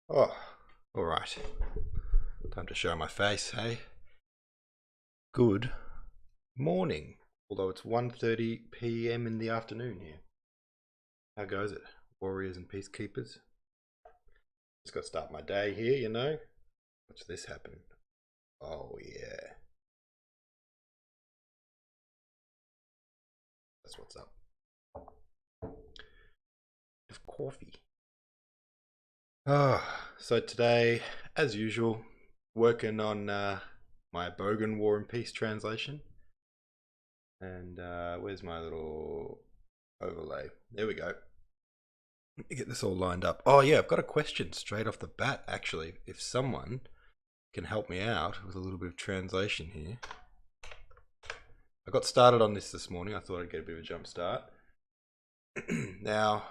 Oh, all right. Time to show my face, hey? Good morning. Although it's 1:30 p.m. in the afternoon here. How goes it, warriors and peacekeepers? Just got to start my day here, you know? Watch this happen. Oh, yeah. That's what's up. Of coffee. So today, as usual, working on my Bogan War and Peace translation. And where's my little overlay? There we go. Let me get this all lined up. Oh yeah, I've got a question straight off the bat, actually. If someone can help me out with a little bit of translation here. I got started on this morning. I thought I'd get a bit of a jump start. Now,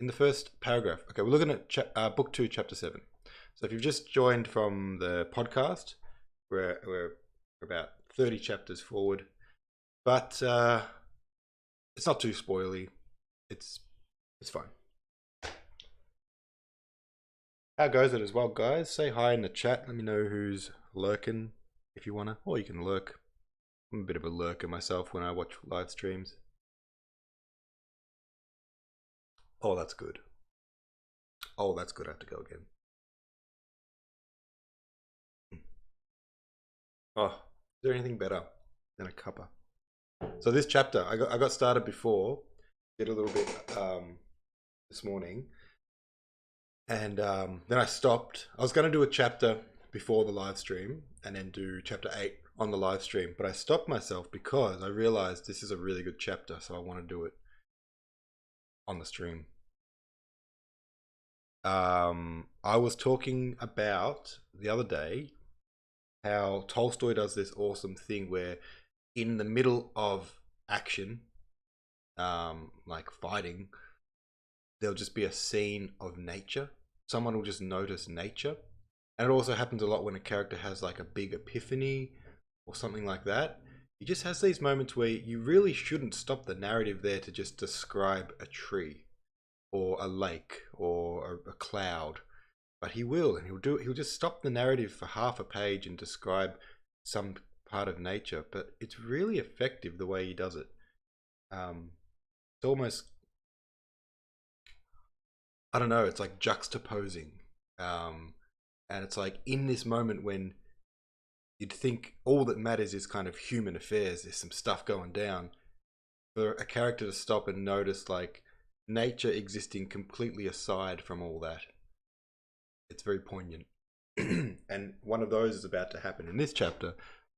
in the first paragraph, okay, we're looking at book 2, chapter 7. So if you've just joined from the podcast, we're about 30 chapters forward. But it's not too spoily. It's fine. How goes it as well, guys? Say hi in the chat. Let me know who's lurking if you wanna, or you can lurk. I'm a bit of a lurker myself when I watch live streams. Oh, that's good. Oh, that's good. I have to go again. Oh, is there anything better than a cuppa? So this chapter, I got started before, did a little bit this morning, and then I stopped. I was going to do a chapter before the live stream and then do chapter 8 on the live stream, but I stopped myself because I realized this is a really good chapter, so I want to do it on the stream. I was talking about the other day how Tolstoy does this awesome thing where in the middle of action, like fighting, there'll just be a scene of nature. Someone will just notice nature. And it also happens a lot when a character has like a big epiphany or something like that. He just has these moments where you really shouldn't stop the narrative there to just describe a tree or a lake or a cloud. But he will, and he'll just stop the narrative for half a page and describe some part of nature. But it's really effective the way he does it. It's almost, I don't know, it's like juxtaposing. And it's like in this moment when you'd think all that matters is kind of human affairs, there's some stuff going down, for a character to stop and notice like nature existing completely aside from all that. It's very poignant. And one of those is about to happen in this chapter.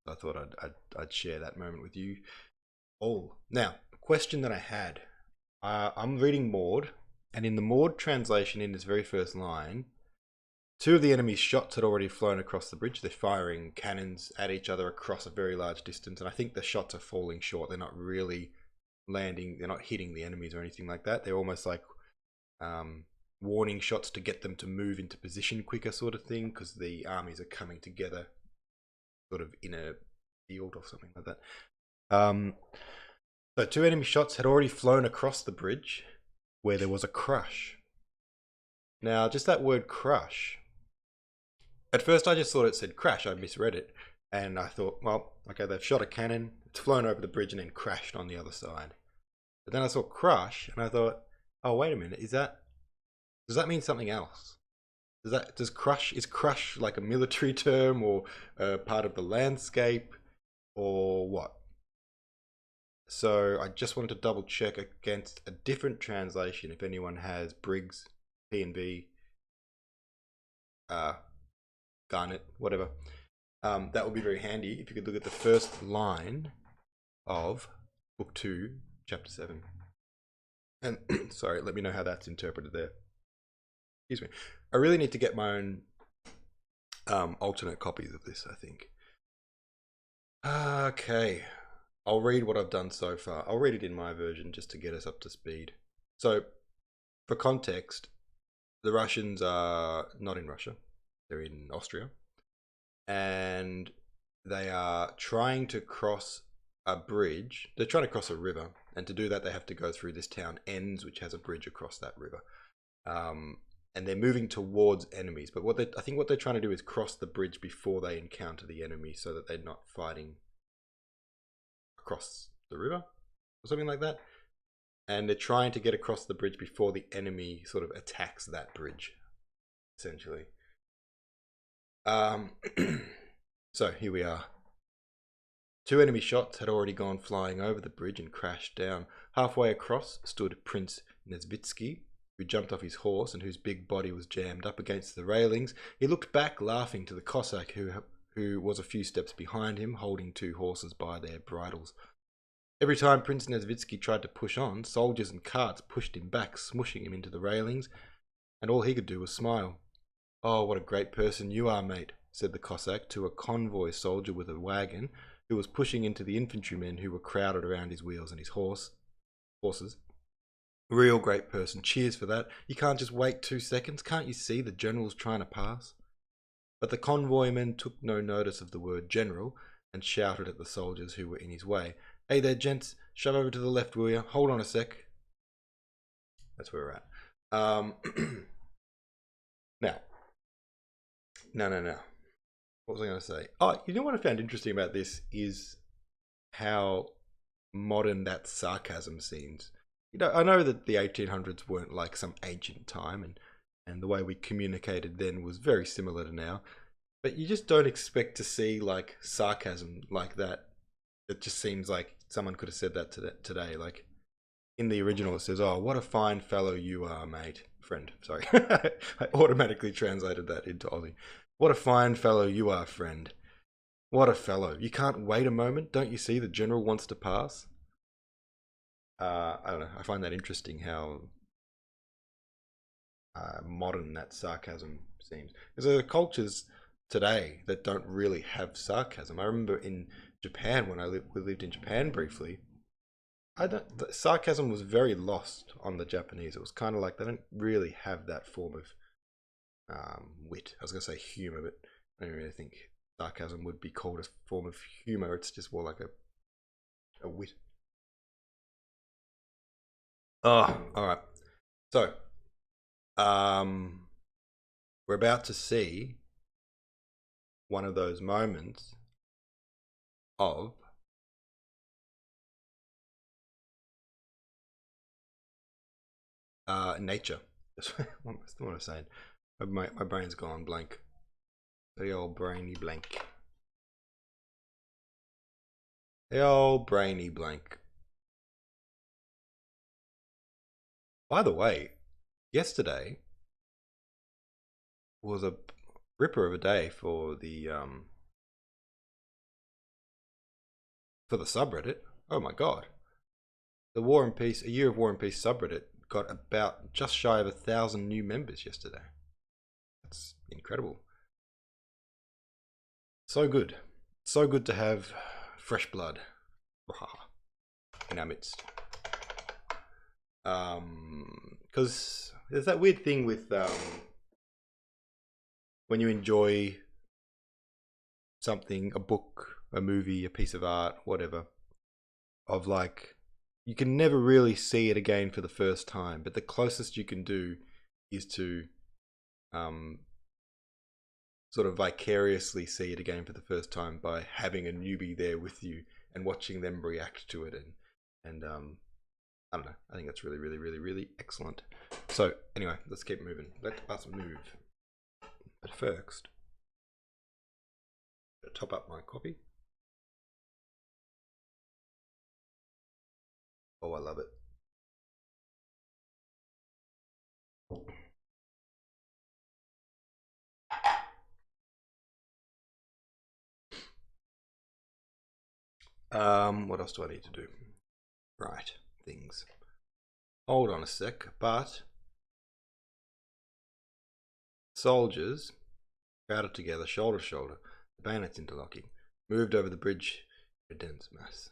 I thought I'd share that moment with you all. Now, a question that I had. I'm reading Maud, and in the Maud translation, in this very first line, two of the enemy's shots had already flown across the bridge. They're firing cannons at each other across a very large distance, and I think the shots are falling short. They're not really landing. They're not hitting the enemies or anything like that. They're almost like warning shots to get them to move into position quicker, sort of thing, because the armies are coming together, sort of in a field or something like that. So two enemy shots had already flown across the bridge, where there was a crush. Now, just that word crush. At first, I just thought it said crash. I misread it, and I thought, well, okay, they've shot a cannon, it's flown over the bridge, and then crashed on the other side. But then I saw crush, and I thought, oh, wait a minute, does that mean something else? Is crush like a military term or part of the landscape or what? So I just wanted to double check against a different translation if anyone has Briggs, P&V, Garnet, whatever. That would be very handy if you could look at the first line of book 2, chapter 7. And sorry, let me know how that's interpreted there. Excuse me. I really need to get my own alternate copies of this, I think. Okay. I'll read what I've done so far. I'll read it in my version just to get us up to speed. So, for context, the Russians are not in Russia. They're in Austria. And they are trying to cross a bridge. They're trying to cross a river. And to do that, they have to go through this town, Enns, which has a bridge across that river. and they're moving towards enemies. But I think what they're trying to do is cross the bridge before they encounter the enemy, so that they're not fighting across the river or something like that. And they're trying to get across the bridge before the enemy sort of attacks that bridge, essentially. So here we are. 2 enemy shots had already gone flying over the bridge and crashed down. Halfway across stood Prince Nesvitsky, who jumped off his horse and whose big body was jammed up against the railings. He looked back, laughing, to the Cossack who was a few steps behind him, holding 2 horses by their bridles. Every time Prince Nesvitsky tried to push on, soldiers and carts pushed him back, smushing him into the railings, and all he could do was smile. "Oh, what a great person you are, mate," said the Cossack to a convoy soldier with a wagon, who was pushing into the infantrymen who were crowded around his wheels and his horses. "Real great person. Cheers for that. You can't just wait 2 seconds. Can't you see the general's trying to pass?" But the convoyman took no notice of the word general and shouted at the soldiers who were in his way. "Hey there, gents. Shove over to the left, will you? Hold on a sec." That's where we're at. Now. No. What was I going to say? Oh, you know what I found interesting about this is how modern that sarcasm seems. You know, I know that the 1800s weren't like some ancient time, and the way we communicated then was very similar to now. But you just don't expect to see like sarcasm like that. It just seems like someone could have said that today. Like in the original, it says, "Oh, what a fine fellow you are, mate." Friend, sorry. I automatically translated that into Aussie. "What a fine fellow you are, friend. What a fellow. You can't wait a moment. Don't you see the general wants to pass?" I don't know. I find that interesting how modern that sarcasm seems. Because there are cultures today that don't really have sarcasm. I remember in Japan, when we lived in Japan briefly, the sarcasm was very lost on the Japanese. It was kind of like they don't really have that form of wit. I was going to say humor, but I don't really think sarcasm would be called a form of humor. It's just more like a wit. Oh, all right. So, we're about to see one of those moments of nature. That's what I'm saying. My brain's gone blank. The old brainy blank. The old brainy blank. By the way, yesterday was a ripper of a day for the subreddit. Oh my god. The War and Peace, a Year of War and Peace subreddit got about just shy of 1,000 new members yesterday. That's incredible. So good. So good to have fresh blood in our midst. Because there's that weird thing with when you enjoy something, a book, a movie, a piece of art, whatever, of like, you can never really see it again for the first time, but the closest you can do is to sort of vicariously see it again for the first time by having a newbie there with you and watching them react to it, and I don't know, I think that's really, really, really, really excellent. So anyway, let's keep moving. Let us move. But first, top up my coffee. Oh, I love it. What else do I need to do? Right, things. Hold on a sec, but soldiers crowded together, shoulder to shoulder, the bayonets interlocking, moved over the bridge in a dense mass.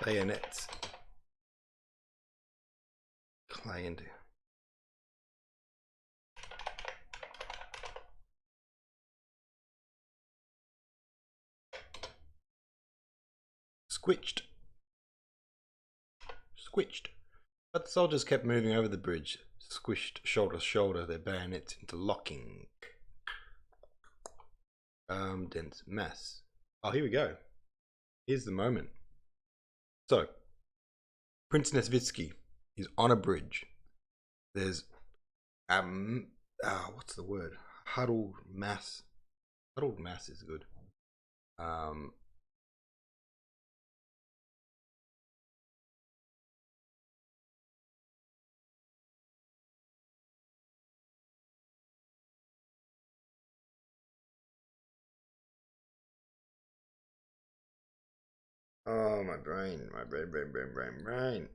bayonets. Client. Squitched. Squitched. But the soldiers kept moving over the bridge, squished shoulder to shoulder, their bayonets interlocking. Dense mass. Oh, here we go. Here's the moment. So, Prince Nesvitsky is on a bridge. There's what's the word? Huddled mass. Huddled mass is good. Oh, my brain. My brain.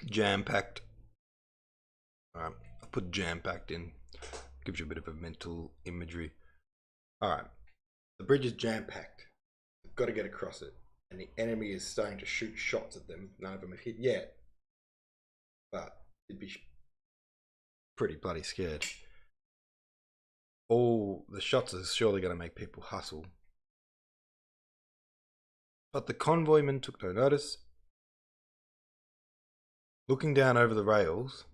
Jam-packed. Alright, I'll put jam-packed in. Gives you a bit of a mental imagery. Alright, the bridge is jam-packed. You've got to get across it. And the enemy is starting to shoot shots at them. None of them have hit yet. But you'd be pretty bloody scared. All the shots are surely going to make people hustle. But the convoyman took no notice. Looking down over the rails,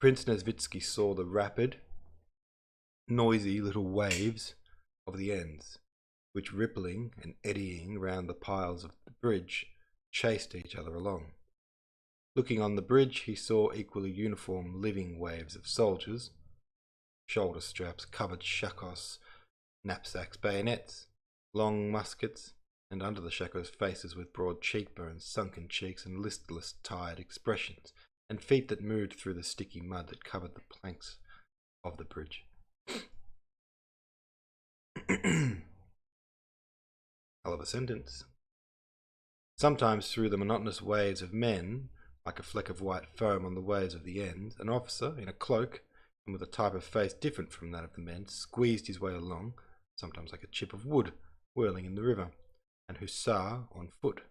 Prince Nesvitsky saw the rapid, noisy little waves of the ends, which rippling and eddying round the piles of the bridge, chased each other along. Looking on the bridge, he saw equally uniform living waves of soldiers, shoulder straps, covered shakos, knapsacks, bayonets, long muskets, and under the shakos faces with broad cheekbones, sunken cheeks, and listless, tired expressions, and feet that moved through the sticky mud that covered the planks of the bridge. Hell of a sentence. Sometimes through the monotonous waves of men, like a fleck of white foam on the waves of the ends, an officer in a cloak and with a type of face different from that of the men squeezed his way along, sometimes like a chip of wood whirling in the river. An hussar on foot,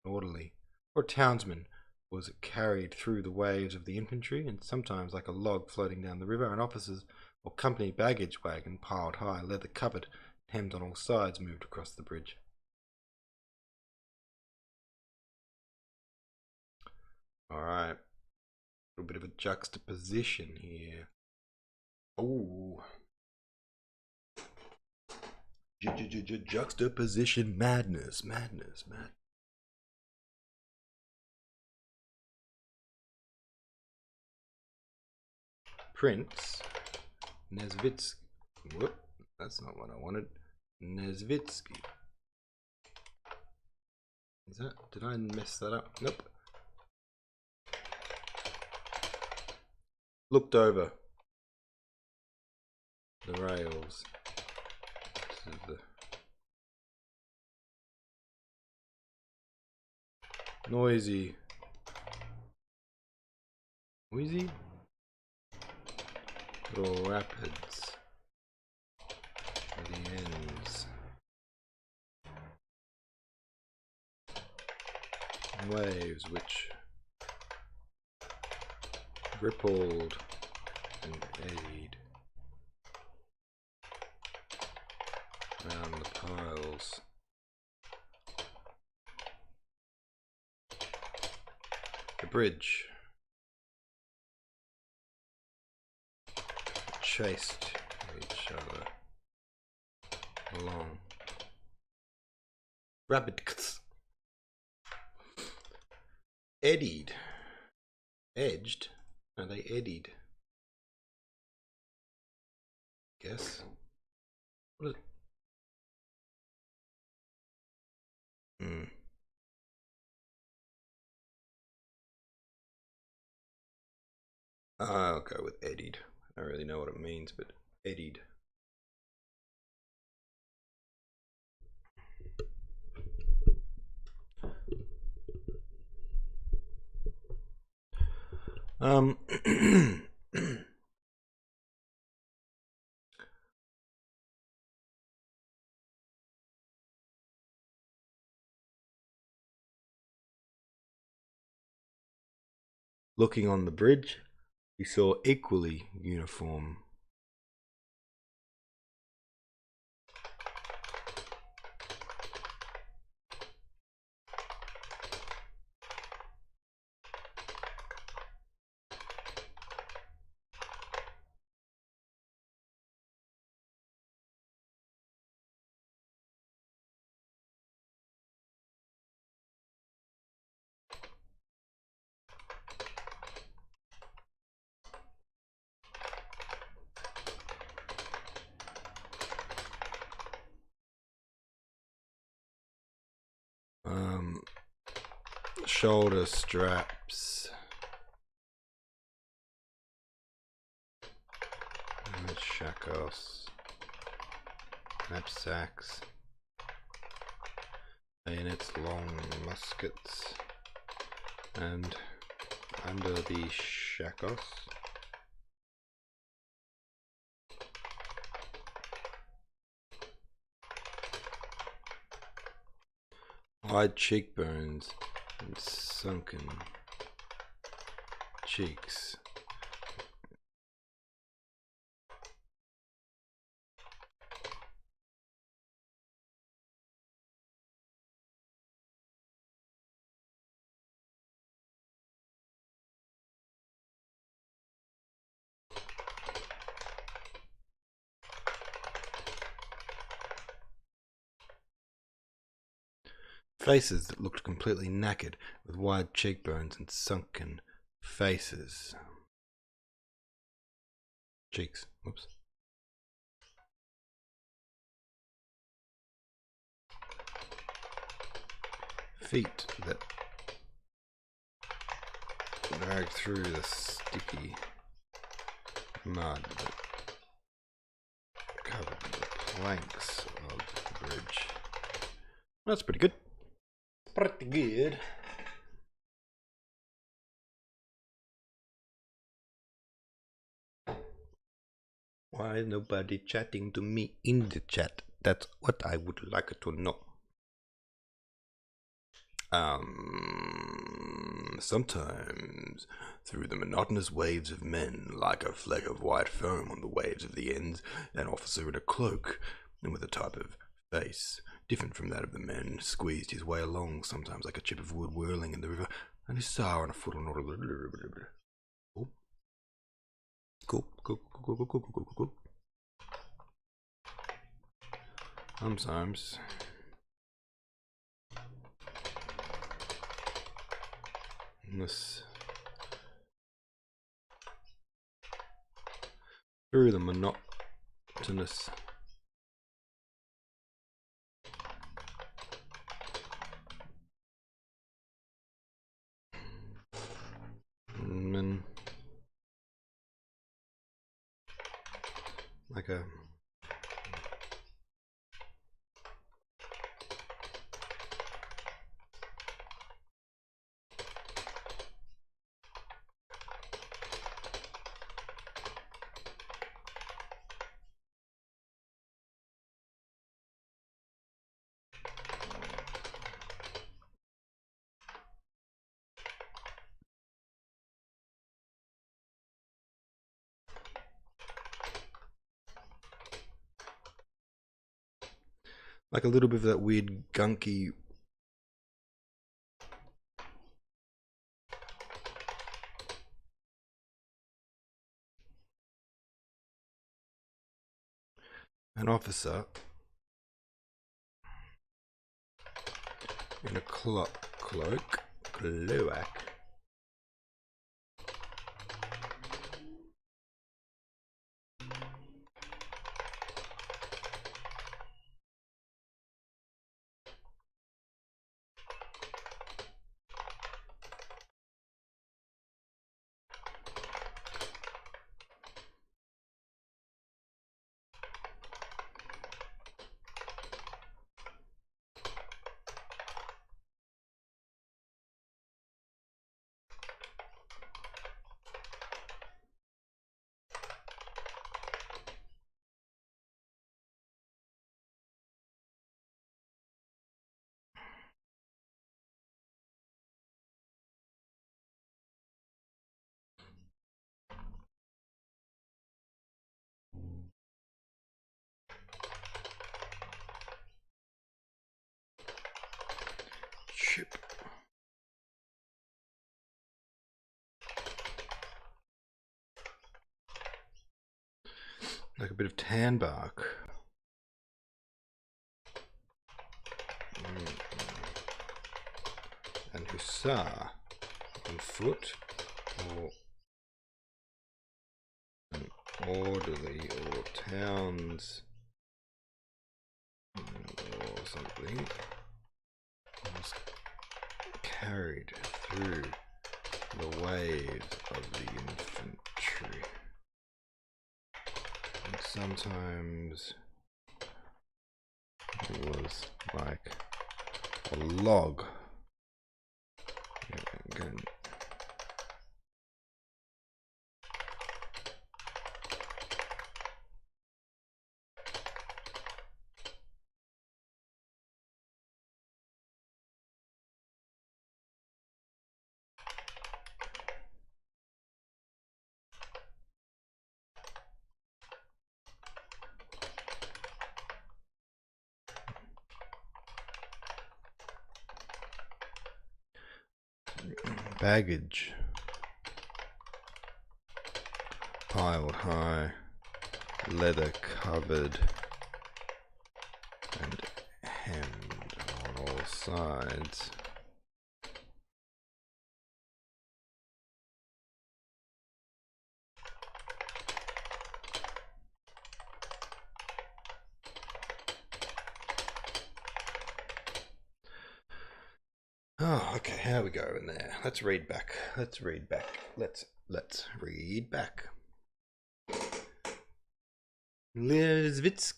an orderly, or a townsman was carried through the waves of the infantry, and sometimes like a log floating down the river, an officer's or company baggage wagon piled high, leather covered, hemmed on all sides, moved across the bridge. Alright, a little bit of a juxtaposition here. Oh, juxtaposition madness. Prince Nesvitsky. Whoop, that's not what I wanted. Nesvitsky. Is that? Did I mess that up? Nope. Looked over the rails to the noisy little rapids at the ends, waves which rippled and eddied around the piles. The bridge chased each other along. Rabbits. Eddied. Edged? No, they eddied. Guess. What is it? I'll go with eddied. I don't really know what it means, but eddied. Looking on the bridge, we saw equally uniform. Shoulder straps, shakos, knapsacks, bayonets, long muskets, and under the shakos, wide cheekbones and sunken cheeks. Faces that looked completely knackered, with wide cheekbones and sunken faces. Cheeks. Whoops. Feet that dragged through the sticky mud that covered the planks of the bridge. That's pretty good. Pretty good. Why is nobody chatting to me in the chat? That's what I would like to know. Sometimes, through the monotonous waves of men, like a fleck of white foam on the waves of the ends, an officer in a cloak, and with a type of face different from that of the men, squeezed his way along, sometimes like a chip of wood whirling in the river, and he saw on a foot on cool. Sometimes this through the monotonous men, like a Like a little bit of that weird gunky. An officer in a cloak. Chip. Like a bit of tan bark. And hussar on foot, or an orderly, or towns, or something, was carried through the waves of the infantry. And sometimes it was like a log. Again. Baggage piled high, leather covered and hemmed on all sides. Oh, okay, how we go in there? Let's read back. Let's read back. Let's read back.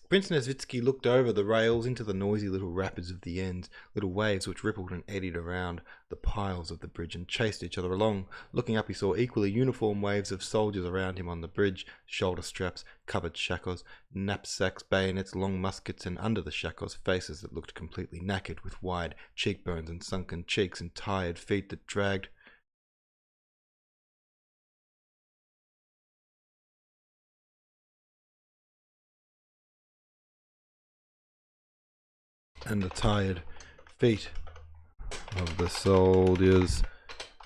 Prince Nesvitsky looked over the rails into the noisy little rapids of the Enns, little waves which rippled and eddied around the piles of the bridge and chased each other along. Looking up, he saw equally uniform waves of soldiers around him on the bridge, shoulder straps, covered shakos, knapsacks, bayonets, long muskets, and under the shakos, faces that looked completely knackered, with wide cheekbones and sunken cheeks and tired feet that dragged. And the tired feet of the soldiers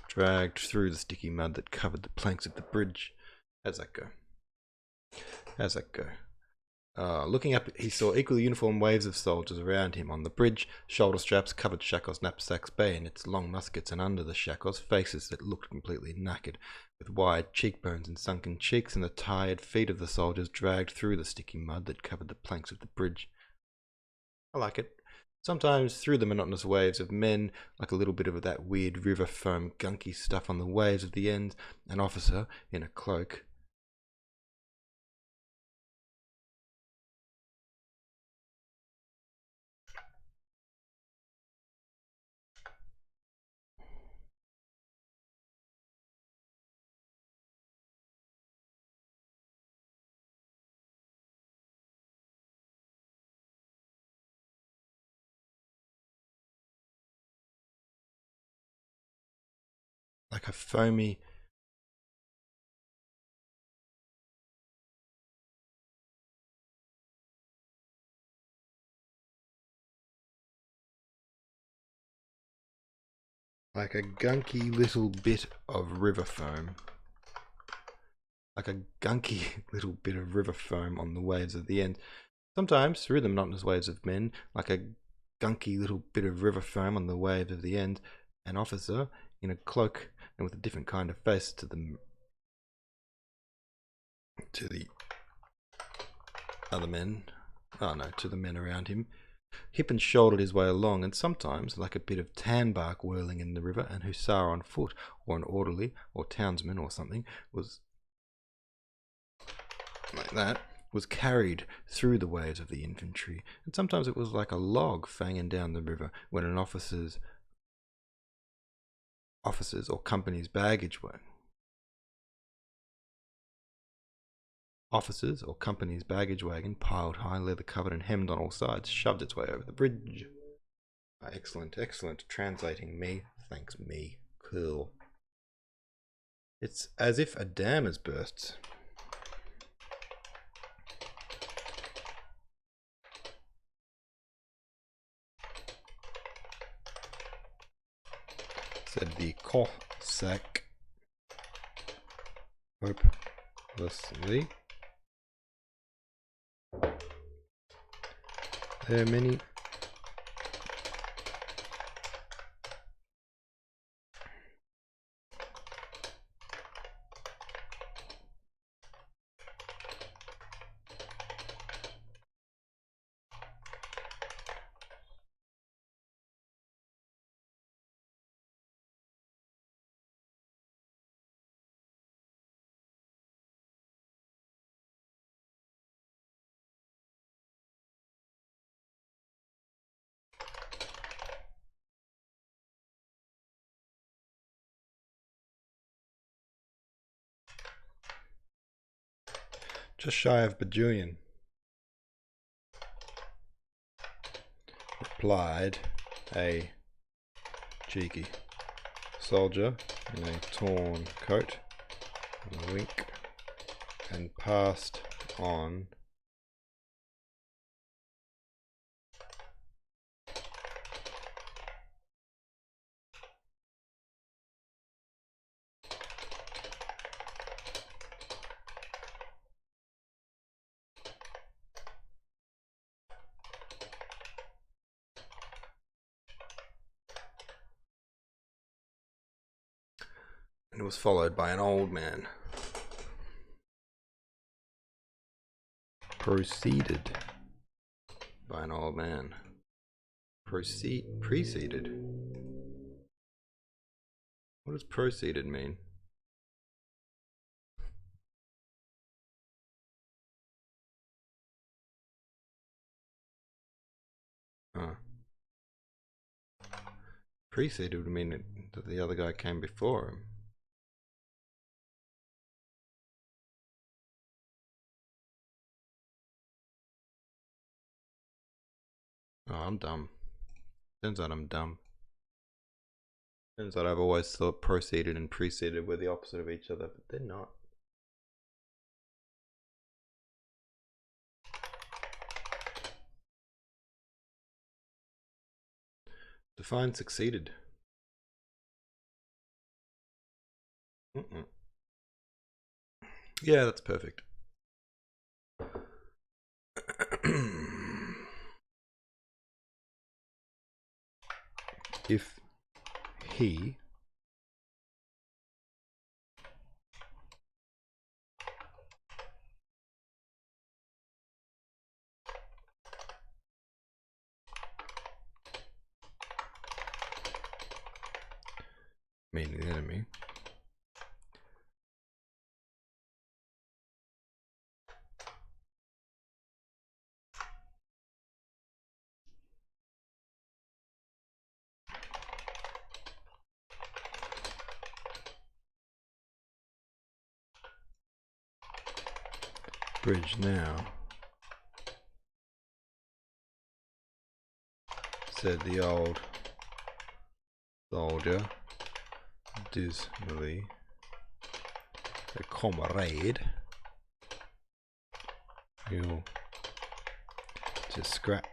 dragged through the sticky mud that covered the planks of the bridge. How's that go? How's that go? Looking up, he saw equally uniform waves of soldiers around him on the bridge, shoulder straps, covered shakos, knapsacks, bayonets, long muskets, and under the shakos, faces that looked completely knackered, with wide cheekbones and sunken cheeks, and the tired feet of the soldiers dragged through the sticky mud that covered the planks of the bridge. I like it. Sometimes through the monotonous waves of men, like a little bit of that weird river foam gunky stuff on the waves of the Enns, an officer in a cloak. Like a foamy like a gunky little bit of river foam. Like a gunky little bit of river foam on the waves at the end. Sometimes through the monotonous waves of men, like a gunky little bit of river foam on the wave of the end, an officer in a cloak and with a different kind of face to the other men. Oh no, to the men around him. Hip and shouldered his way along, and sometimes, like a bit of tan bark whirling in the river, an hussar on foot, or an orderly, or townsman, or something, was like that, was carried through the waves of the infantry, and sometimes it was like a log fanging down the river when an officer's or company's baggage wagon. Officers or company's baggage wagon, piled high, leather covered and hemmed on all sides, shoved its way over the bridge. Excellent, excellent. Translating me. Thanks me. Cool. It's as if a dam has burst. Said the Cossack hopelessly. There are many just shy of bajillion, replied a cheeky soldier in a torn coat, and a wink, and passed on. And was followed by an old man. Preceded by an old man. Preceded. What does preceded mean? Oh. Preceded would mean that the other guy came before him. Oh, I'm dumb. Turns out I'm dumb. Turns out I've always thought proceeded and preceded were the opposite of each other, but they're not. Define succeeded. Yeah, that's perfect. If he meaning the enemy bridge now, said the old soldier dismally. A comrade, you'll just scratch.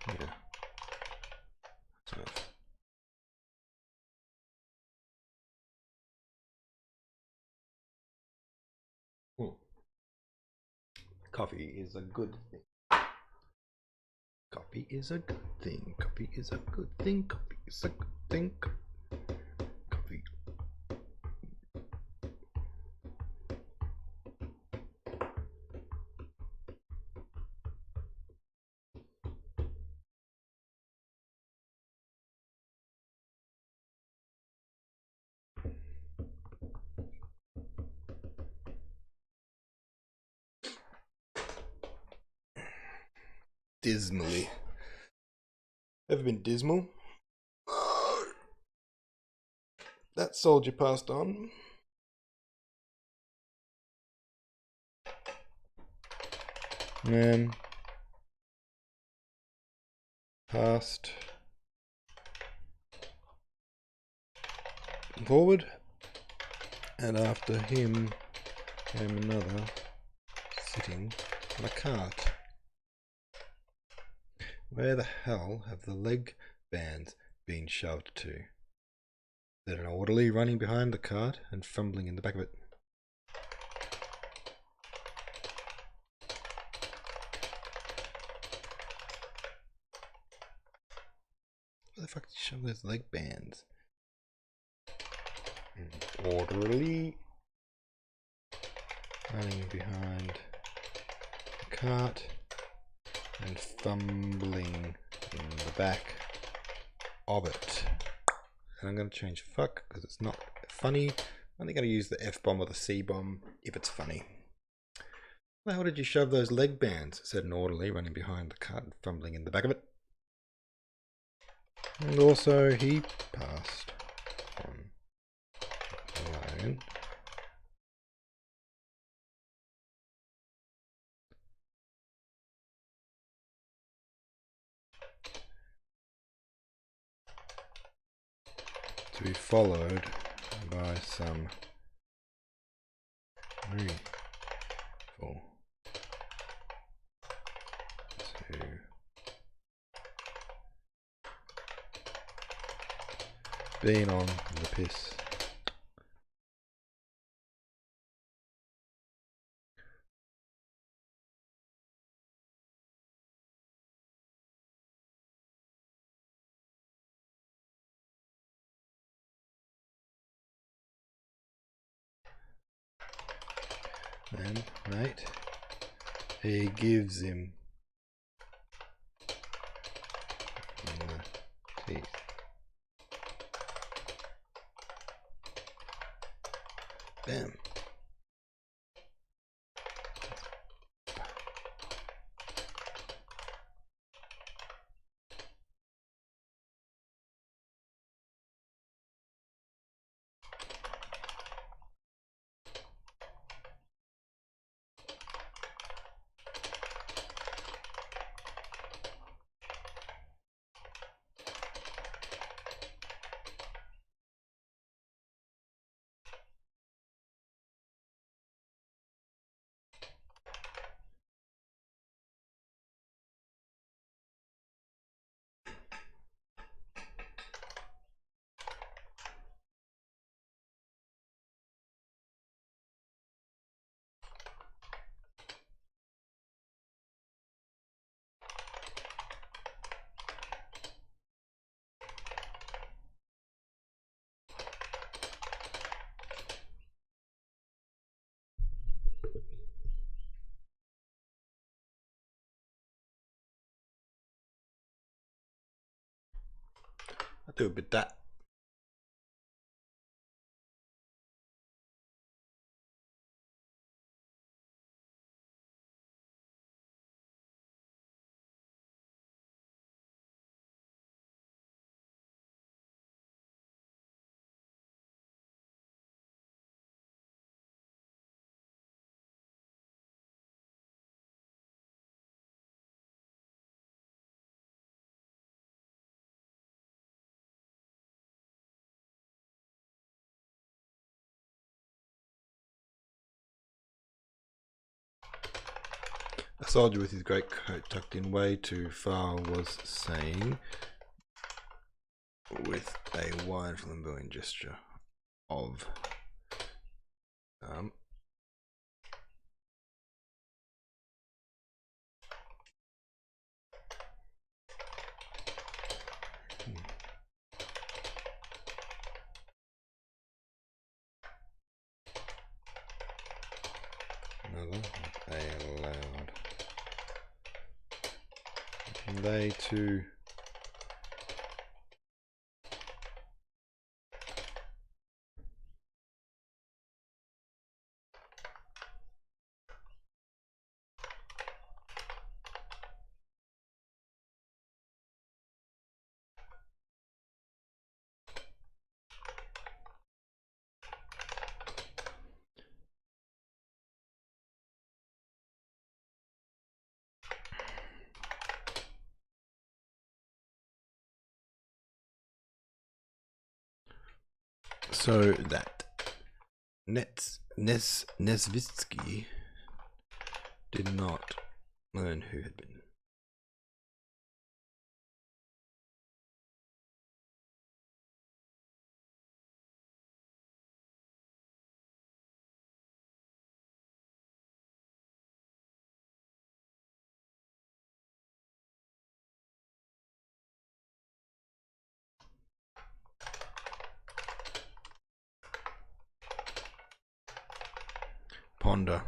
Yeah. Coffee is a good thing. Coffee is a good thing. Coffee is a good thing. Coffee is a good thing. Coffee. Dismally. Ever been dismal? That soldier passed on. Man. Passed. Forward. And after him came another sitting on a cart. Where the hell have the leg bands been shoved to? There's an orderly running behind the cart and fumbling in the back of it. Where the fuck did you shove those leg bands? Orderly running behind the cart and fumbling in the back of it. And I'm going to change fuck because it's not funny. I'm only going to use the F-bomb or the C-bomb if it's funny. Where the hell did you shove those leg bands? Said an orderly running behind the cart and fumbling in the back of it. And also he passed on alone. To be followed by some 3, 4, 2, being on the piss. And mate, he gives him in the teeth. Bam. I'll do a bit of that. A soldier with his great coat tucked in way too far was saying, with a wide flamboyant gesture of They too. So that Nesvitsky did not learn who had been. Ponder.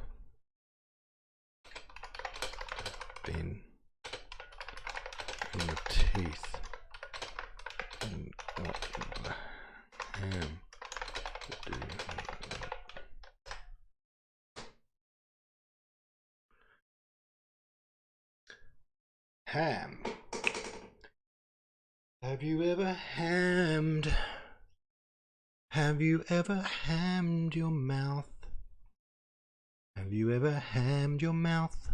Been in the teeth. And what the ham to do. Ham. Have you ever hammed? Have you ever hammed your mouth? Have you ever hammed your mouth?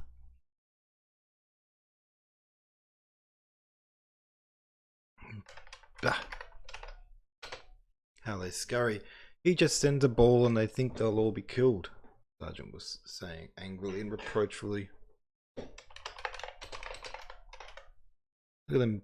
Bah. How they scurry. He just sends a ball and they think they'll all be killed, Sergeant was saying angrily and reproachfully. Look at them.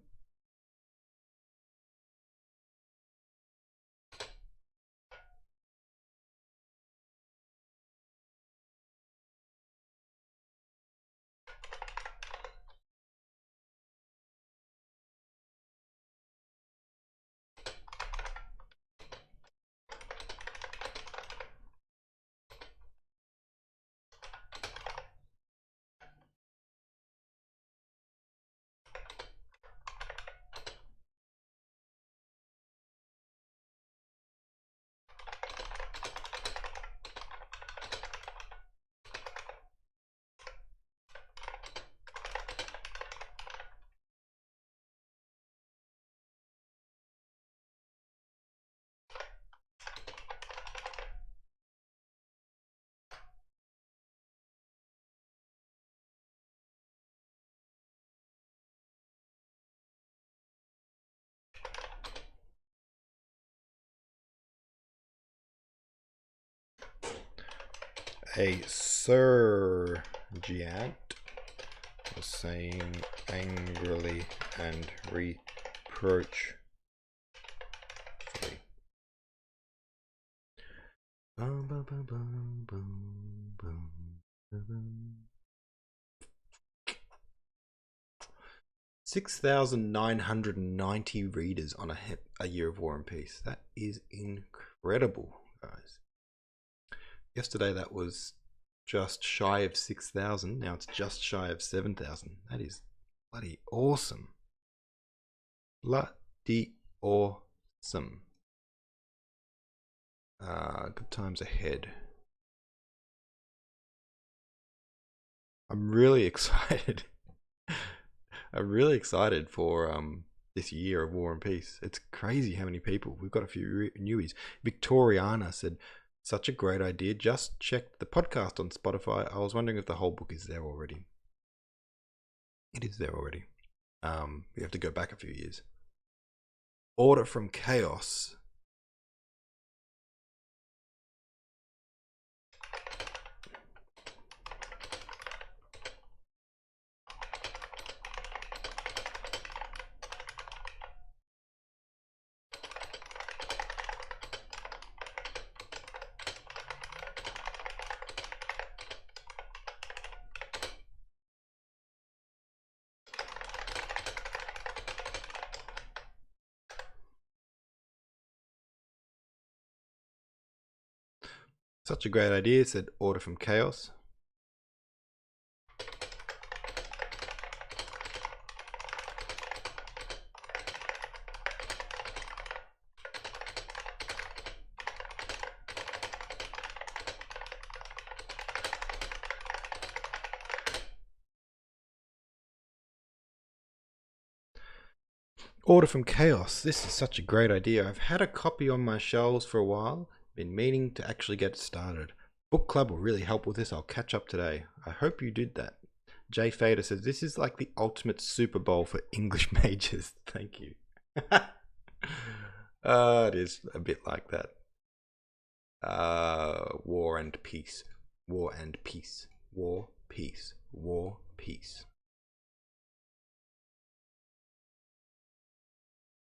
A sergeant was saying angrily and reproachfully. Bum, bum, bum, bum, bum, bum, bum. 6,990 readers on a year of War and Peace. That is incredible, guys. Yesterday that was just shy of 6,000. Now it's just shy of 7,000. That is bloody awesome. Bloody awesome. Good times ahead. I'm really excited. I'm really excited for this year of War and Peace. It's crazy how many people. We've got a few newies. Victoriana said, such a great idea. Just checked the podcast on Spotify. I was wondering if the whole book is there already. It is there already. We have to go back a few years. Order from Chaos. Such a great idea, said Order from Chaos. Order from Chaos. This is such a great idea. I've had a copy on my shelves for a while. Been meaning to actually get started. Book club will really help with this. I'll catch up today. I hope you did that. Jay Fader says, this is like the ultimate Super Bowl for English majors. Thank you. It is a bit like that. War and peace. War and peace. War, peace. War, peace.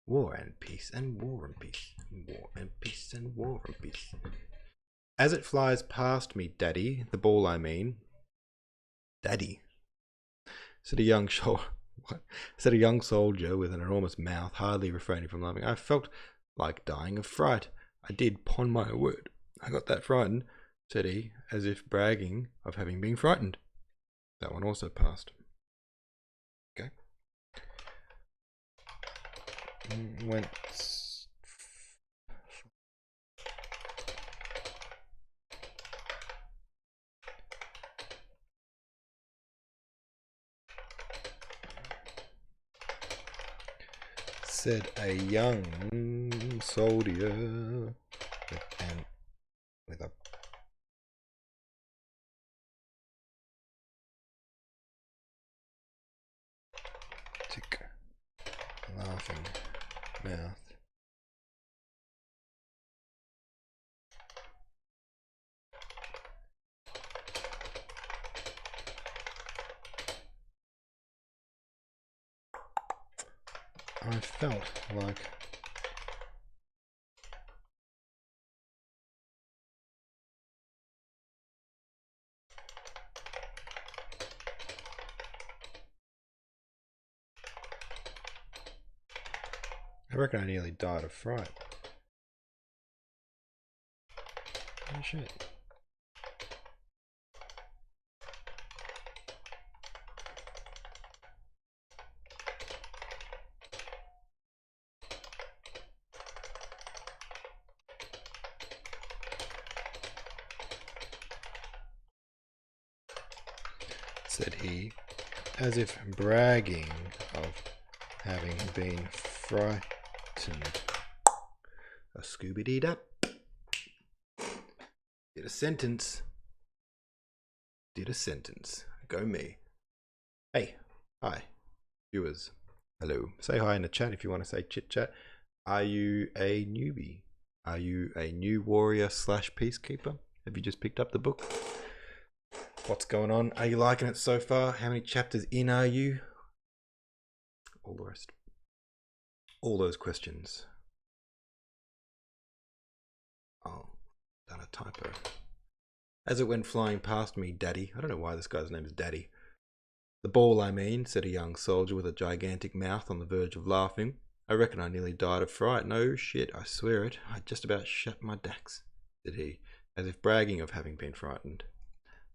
War and peace and war and peace. War and peace and war and peace. As it flies past me, Daddy, the ball I mean. Daddy. Said a young soldier with an enormous mouth, hardly refraining from laughing. I felt like dying of fright. I did, pon my word. I got that frightened, said he, as if bragging of having been frightened. That one also passed. Okay. Went. Said a young soldier with a tick laughing mouth. I felt like I reckon I nearly died of fright. Oh shit. Said he, as if bragging of having been frightened. A Scooby-Dee-Dap. Did a sentence. Did a sentence. Go me. Hey. Hi. Viewers. Hello. Say hi in the chat if you want to say chit-chat. Are you a newbie? Are you a new warrior / peacekeeper? Have you just picked up the book? What's going on? Are you liking it so far? How many chapters in are you? All the rest. All those questions. Oh, done a typo. As it went flying past me, Daddy. I don't know why this guy's name is Daddy. The ball, I mean, said a young soldier with a gigantic mouth on the verge of laughing. I reckon I nearly died of fright. No shit, I swear it. I just about shut my dacks, said he, as if bragging of having been frightened.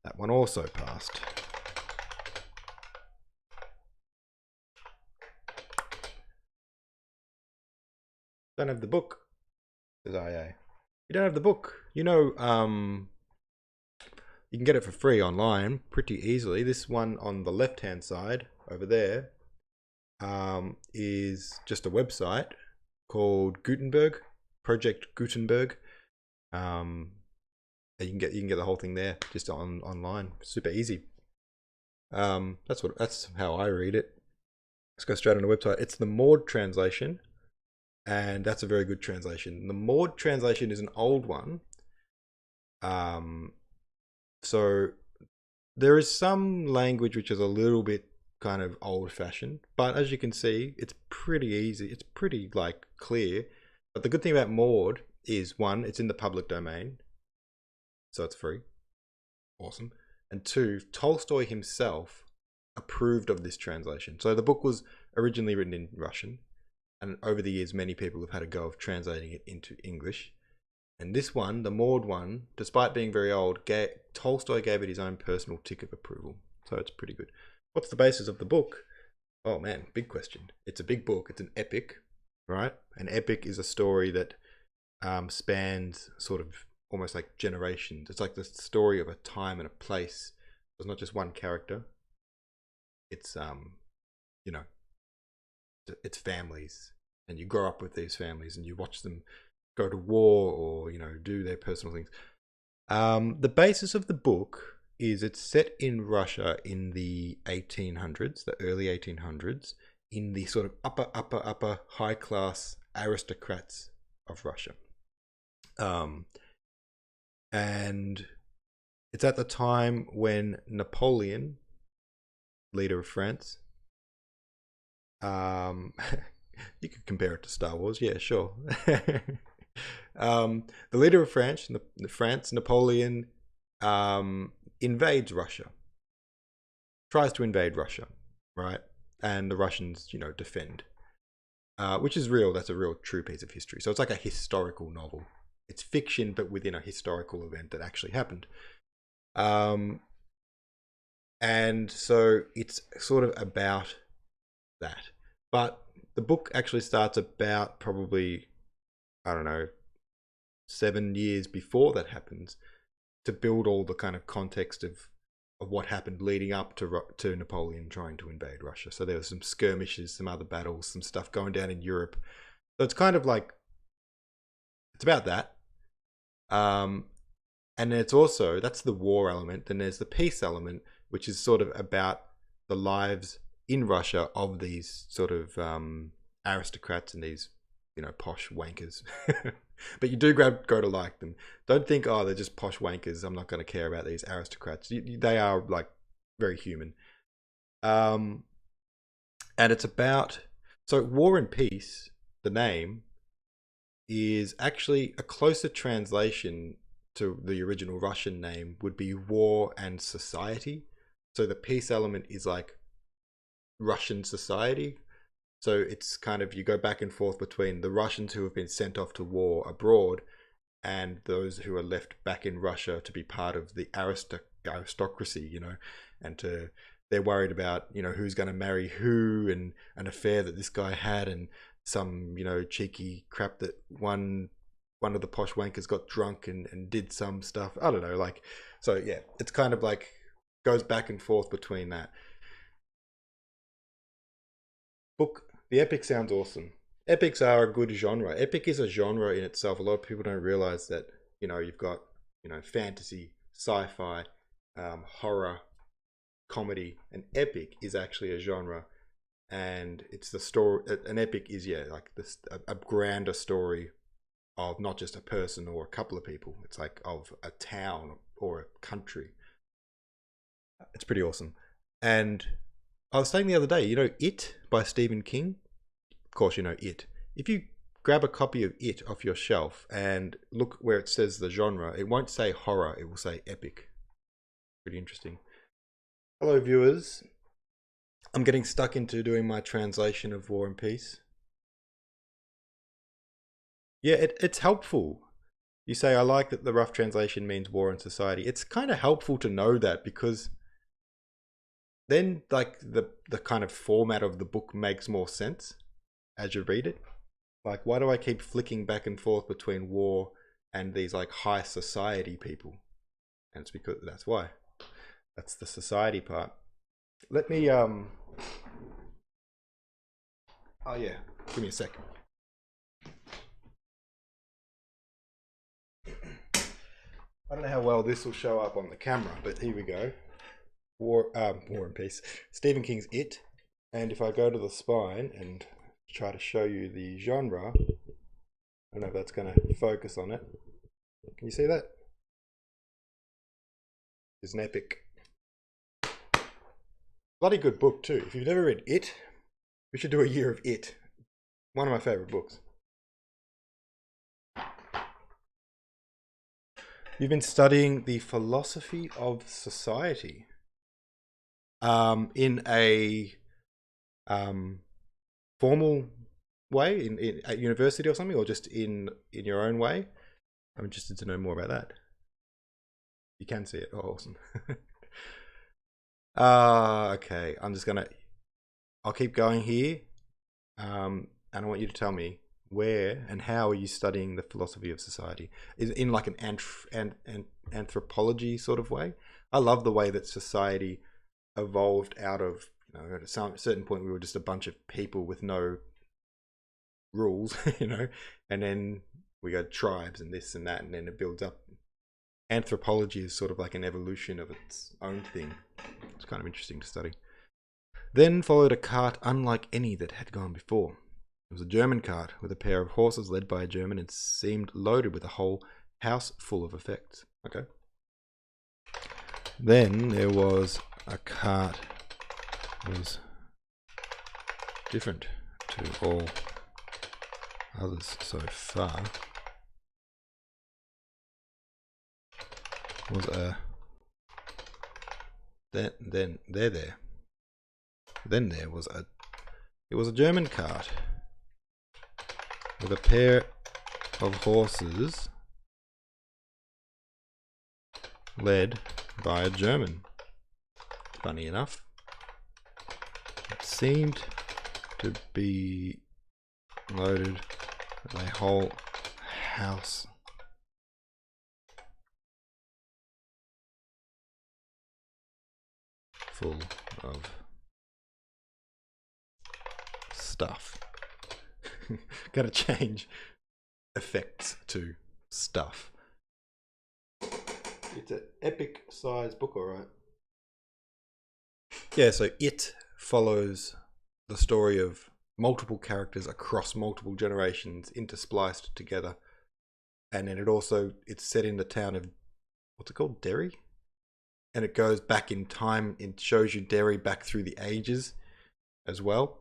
That one also passed. Don't have the book, says IA. You don't have the book. You know, you can get it for free online pretty easily. This one on the left-hand side over there is just a website called Gutenberg, Project Gutenberg. You can get the whole thing there just online. Super easy. That's how I read it. Let's go straight on the website. It's the Maud translation, and that's a very good translation. The Maud translation is an old one. So there is some language which is a little bit kind of old-fashioned, but as you can see, it's pretty easy. It's pretty like clear. But the good thing about Maud is, one, it's in the public domain, so it's free. Awesome. And two, Tolstoy himself approved of this translation. So the book was originally written in Russian, and over the years many people have had a go of translating it into English. And this one, the Maud one, despite being very old, Tolstoy gave it his own personal tick of approval. So it's pretty good. What's the basis of the book? Oh man, big question. It's a big book. It's an epic, right? An epic is a story that spans sort of almost like generations. It's like the story of a time and a place. It's not just one character. It's you know, it's families, and you grow up with these families, and you watch them go to war or do their personal things. The basis of the book is it's set in Russia in the 1800s, the early 1800s, in the sort of upper high class aristocrats of Russia. And it's at the time when Napoleon, leader of France, you could compare it to Star Wars, yeah, sure. The leader of France, Napoleon, invades Russia, tries to invade Russia, right? And the Russians, defend, which is real. That's a real true piece of history. So it's like a historical novel. It's fiction, but within a historical event that actually happened. And so it's sort of about that. But the book actually starts about probably, I don't know, 7 years before that happens, to build all the kind of context of what happened leading up to Napoleon trying to invade Russia. So there were some skirmishes, some other battles, some stuff going down in Europe. So it's kind of like, it's about that. And it's also, that's the war element. Then there's the peace element, which is sort of about the lives in Russia of these sort of aristocrats and these, posh wankers. But you do go to like them. Don't think, oh, they're just posh wankers, I'm not going to care about these aristocrats. They are like very human. And it's about, so War and Peace, the name, is actually a closer translation to the original Russian name would be War and Society. So the peace element is like Russian society. So it's kind of, you go back and forth between the Russians who have been sent off to war abroad and those who are left back in Russia to be part of the aristocracy, and they're worried about, who's going to marry who, and an affair that this guy had, and some, cheeky crap that one of the posh wankers got drunk and did some stuff. I don't know, like, so yeah, it's kind of like goes back and forth between that. Book, the epic sounds awesome. Epics are a good genre. Epic is a genre in itself. A lot of people don't realize that, you've got, fantasy, sci-fi, horror, comedy. An epic is actually a genre. And it's the story, an epic is, like this, a grander story of not just a person or a couple of people. It's like of a town or a country. It's pretty awesome. And I was saying the other day, It by Stephen King. Of course, It. If you grab a copy of It off your shelf and look where it says the genre, it won't say horror, it will say epic. Pretty interesting. Hello, viewers. I'm getting stuck into doing my translation of War and Peace. Yeah, it's helpful. You say, I like that the rough translation means war and society. It's kind of helpful to know that, because then like the kind of format of the book makes more sense as you read it. Like, why do I keep flicking back and forth between war and these like high society people? And it's because that's why. That's the society part. Let me oh yeah, give me a second. I don't know how well this will show up on the camera, but here we go. War and Peace. Stephen King's It. And if I go to the spine and try to show you the genre, I don't know if that's going to focus on it. Can you see that? It's an epic. Bloody good book too. If you've never read It, we should do a year of It. One of my favorite books. You've been studying the philosophy of society in a formal way, at university or something, or just in your own way? I'm interested to know more about that. You can see it. Oh, awesome. Okay. I'll keep going here, and I want you to tell me where and how are you studying the philosophy of society? Is in like an anthropology sort of way? I love the way that society evolved out of, at a certain point we were just a bunch of people with no rules, you know, and then we got tribes and this and that, and then it builds up. Anthropology is sort of like an evolution of its own thing. It's kind of interesting to study. Then followed a cart unlike any that had gone before. It was a German cart with a pair of horses led by a German and seemed loaded with a whole house full of effects. Okay. Then there was a cart that was different to all others so far. Was a then there was a it was a German cart with a pair of horses led by a German. Funny enough, it seemed to be loaded with a whole house full of stuff. Gotta change effects to stuff. It's an epic size book, alright. Yeah, so it follows the story of multiple characters across multiple generations interspliced together. And then it's set in the town of, what's it called? Derry? And it goes back in time. It shows you Derry back through the ages as well.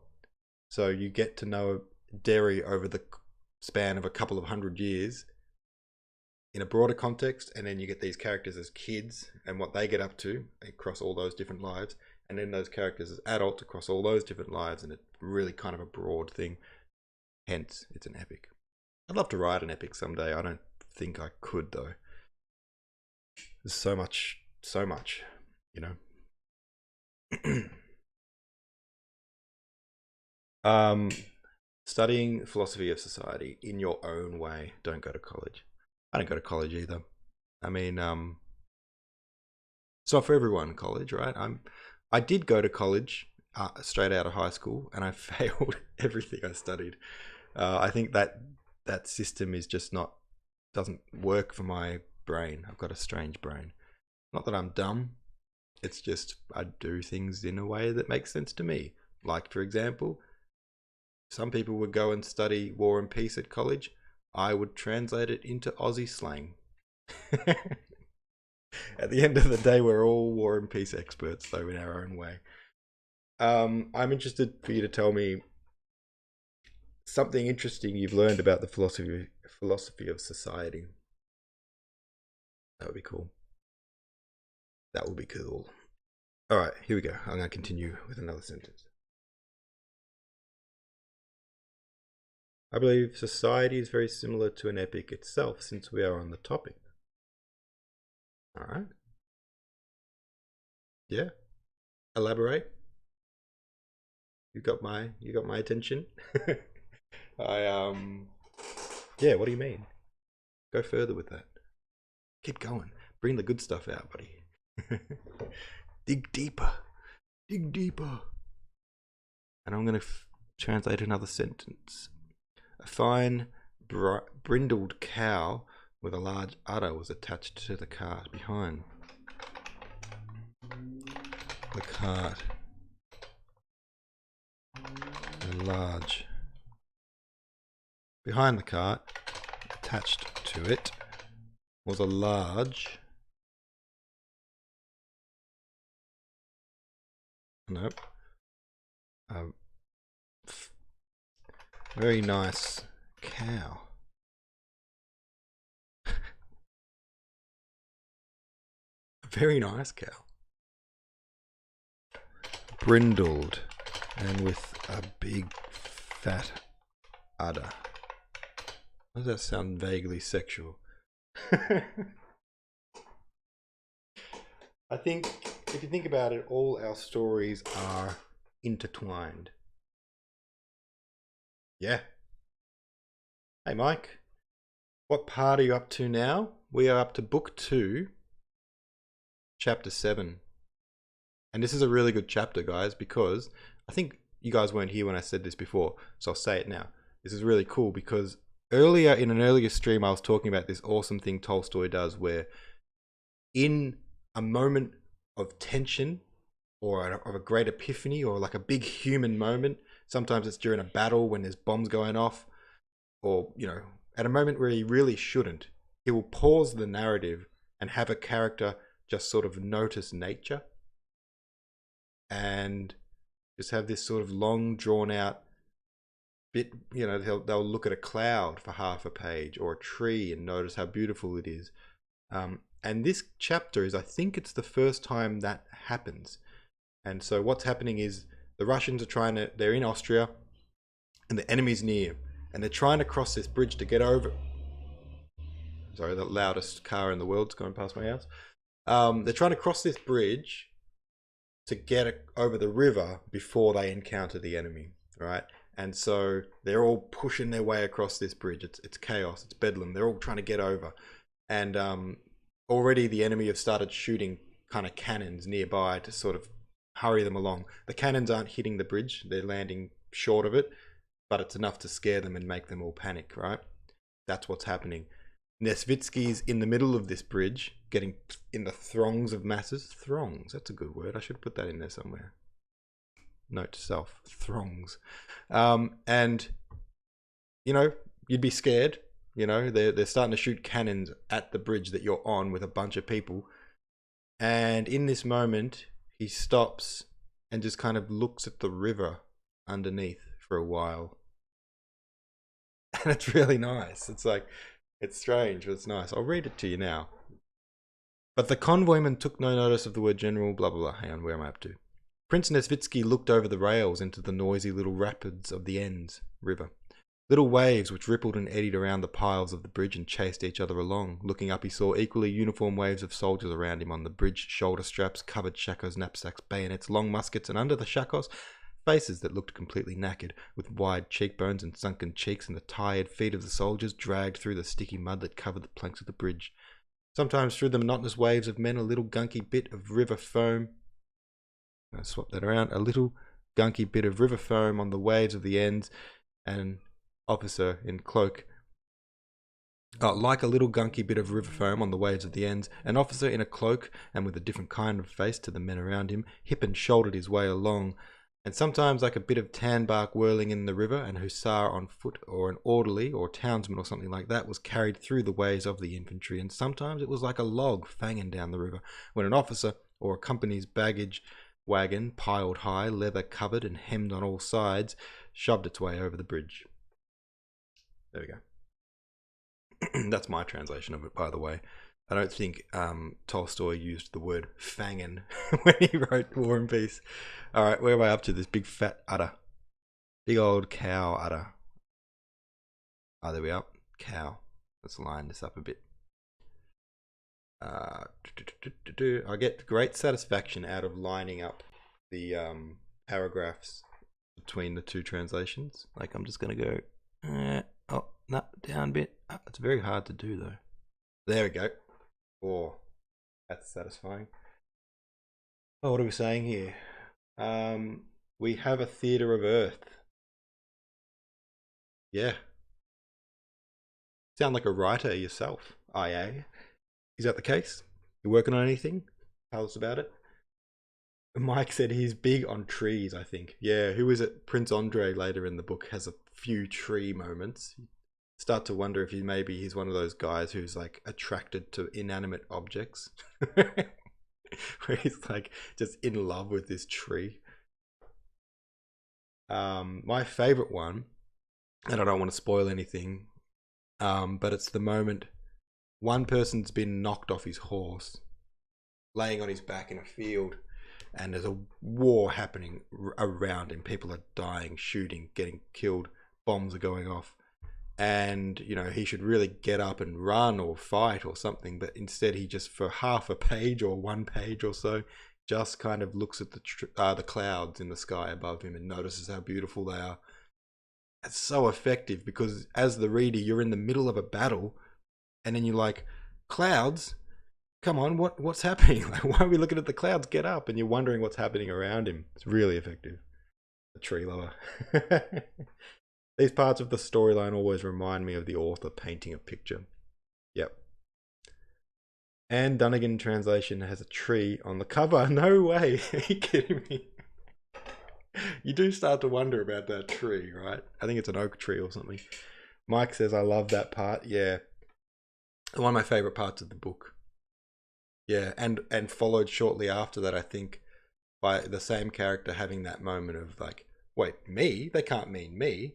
So you get to know Derry over the span of a couple of 100 years in a broader context, and then you get these characters as kids and what they get up to across all those different lives, and then those characters as adults across all those different lives, and it's really kind of a broad thing. Hence, it's an epic. I'd love to write an epic someday. I don't think I could, though. There's so much, you know. Studying philosophy of society in your own way. Don't go to college. I don't go to college either. I mean, it's not for everyone, college, right? I did go to college straight out of high school, and I failed everything I studied. I think that system is just doesn't work for my brain. I've got a strange brain. Not that I'm dumb. It's just I do things in a way that makes sense to me. Like, for example, some people would go and study War and Peace at college. I would translate it into Aussie slang. At the end of the day, we're all War and Peace experts, though, in our own way. I'm interested for you to tell me something interesting you've learned about the philosophy of society. That would be cool. That would be cool. All right, here we go. I'm going to continue with another sentence. I believe society is very similar to an epic itself, since we are on the topic. All right. Yeah. Elaborate. You got my attention. Yeah, what do you mean? Go further with that. Keep going. Bring the good stuff out, buddy. Dig deeper. Dig deeper. And I'm going to translate another sentence. A fine brindled cow with a large udder was attached to the cart behind. The cart. Behind the cart, attached to it, was a large. Nope. Very nice cow. Very nice cow. Brindled and with a big fat udder. Does that sound vaguely sexual? I think if you think about it, all our stories are intertwined. Yeah. Hey Mike, what part are you up to now? We are up to book 2, chapter 7. And this is a really good chapter, guys, because I think you guys weren't here when I said this before, so I'll say it now. this is really cool because earlier in an earlier stream, I was talking about this awesome thing Tolstoy does where in a moment of tension or of a great epiphany or like a big human moment, sometimes it's during a battle when there's bombs going off, or, you know, at a moment where he really shouldn't, he will pause the narrative and have a character just sort of notice nature and just have this sort of long drawn out bit, you know, they'll look at a cloud for half a page or a tree and notice how beautiful it is. And this chapter is, I think it's the first time that happens. And so what's happening is the Russians are they're in Austria and the enemy's near and they're trying to cross this bridge to get over. Sorry, the loudest car in the world's going past my house. They're trying to cross this bridge to get over the river before they encounter the enemy, right? And so they're all pushing their way across this bridge. It's chaos, it's bedlam. They're all trying to get over. And already the enemy have started shooting kind of cannons nearby to sort of hurry them along. The cannons aren't hitting the bridge. They're landing short of it, but it's enough to scare them and make them all panic, right? That's what's happening. Nesvitsky's in the middle of this bridge, getting in the throngs of masses. Throngs, that's a good word. I should put that in there somewhere. Note to self, throngs. And, you know, you'd be scared. You know, they're starting to shoot cannons at the bridge that you're on with a bunch of people. And in this moment, he stops and just kind of looks at the river underneath for a while. And it's really nice. It's like, it's strange, but it's nice. I'll read it to you now. But the convoyman took no notice of the word general, blah, blah, blah. Hang on, where am I up to? Prince Nesvitsky looked over the rails into the noisy little rapids of the Enns River. Little waves which rippled and eddied around the piles of the bridge and chased each other along. Looking up, he saw equally uniform waves of soldiers around him on the bridge, shoulder straps, covered shakos, knapsacks, bayonets, long muskets, and under the shakos, faces that looked completely knackered, with wide cheekbones and sunken cheeks, and the tired feet of the soldiers dragged through the sticky mud that covered the planks of the bridge. Sometimes through the monotonous waves of men, a little gunky bit of river foam. I'll swap that around. A little gunky bit of river foam on the waves of the Enns, and an officer in cloak. Like a little gunky bit of river foam on the waves of the Enns, an officer in a cloak and with a different kind of face to the men around him, hip and shouldered his way along. And sometimes like a bit of tan bark whirling in the river, an hussar on foot or an orderly or townsman or something like that was carried through the ways of the infantry, and sometimes it was like a log fanging down the river when an officer or a company's baggage wagon, piled high, leather covered and hemmed on all sides, shoved its way over the bridge. There we go. That's my translation of it, by the way. I don't think Tolstoy used the word fangin when he wrote War and Peace. All right, where am I up to? This big fat udder. Big old cow udder. Oh, there we are. Cow. Let's line this up a bit. I get great satisfaction out of lining up the paragraphs between the two translations. Like, I'm just going to go, oh, no, down a bit. Oh, it's very hard to do, though. There we go. Oh, that's satisfying. Oh, what are we saying here? We have a theatre of Earth. Yeah. Sound like a writer yourself, IA. Is that the case? You working on anything? Tell us about it. Mike said he's big on trees, I think. Yeah, who is it? Prince Andre later in the book has a few tree moments. You start to wonder if he's one of those guys who's like attracted to inanimate objects. Where he's like just in love with this tree. My favorite one, and I don't want to spoil anything, but it's the moment one person's been knocked off his horse, laying on his back in a field, and there's a war happening around him. People are dying, shooting, getting killed, bombs are going off. And, you know, he should really get up and run or fight or something, but instead he just, for half a page or 1 page or so, just kind of looks at the clouds in the sky above him and notices how beautiful they are. It's so effective because as the reader, you're in the middle of a battle, and then you're like, clouds? Come on, what's happening? Like, why are we looking at the clouds? Get up. And you're wondering what's happening around him. It's really effective. A tree lover. These parts of the storyline always remind me of the author painting a picture. Yep. And Dunnigan translation has a tree on the cover. No way. Are you kidding me? You do start to wonder about that tree, right? I think it's an oak tree or something. Mike says, I love that part. Yeah. One of my favorite parts of the book. Yeah. And followed shortly after that, I think, by the same character having that moment of like, wait, me? They can't mean me.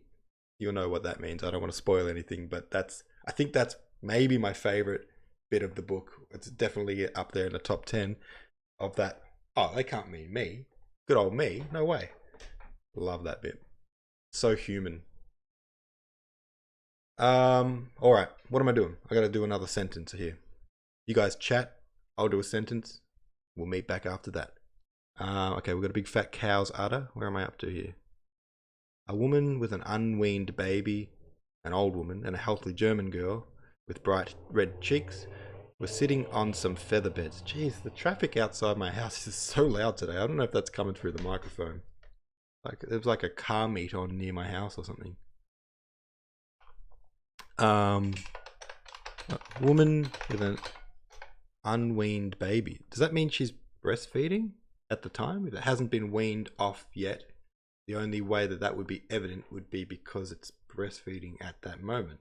You'll know what that means. I don't want to spoil anything, but I think that's maybe my favorite bit of the book. It's definitely up there in the top 10 of that. Oh, they can't mean me. Good old me. No way. Love that bit. So human. All right. What am I doing? I got to do another sentence here. You guys chat. I'll do a sentence. We'll meet back after that. Okay, we've got a big fat cow's udder. Where am I up to here? A woman with an unweaned baby, an old woman, and a healthy German girl with bright red cheeks were sitting on some feather beds. Jeez, the traffic outside my house is so loud today. I don't know if that's coming through the microphone. Like there was like a car meet on near my house or something. A woman with an unweaned baby. Does that mean she's breastfeeding at the time? If it hasn't been weaned off yet, the only way that that would be evident would be because it's breastfeeding at that moment.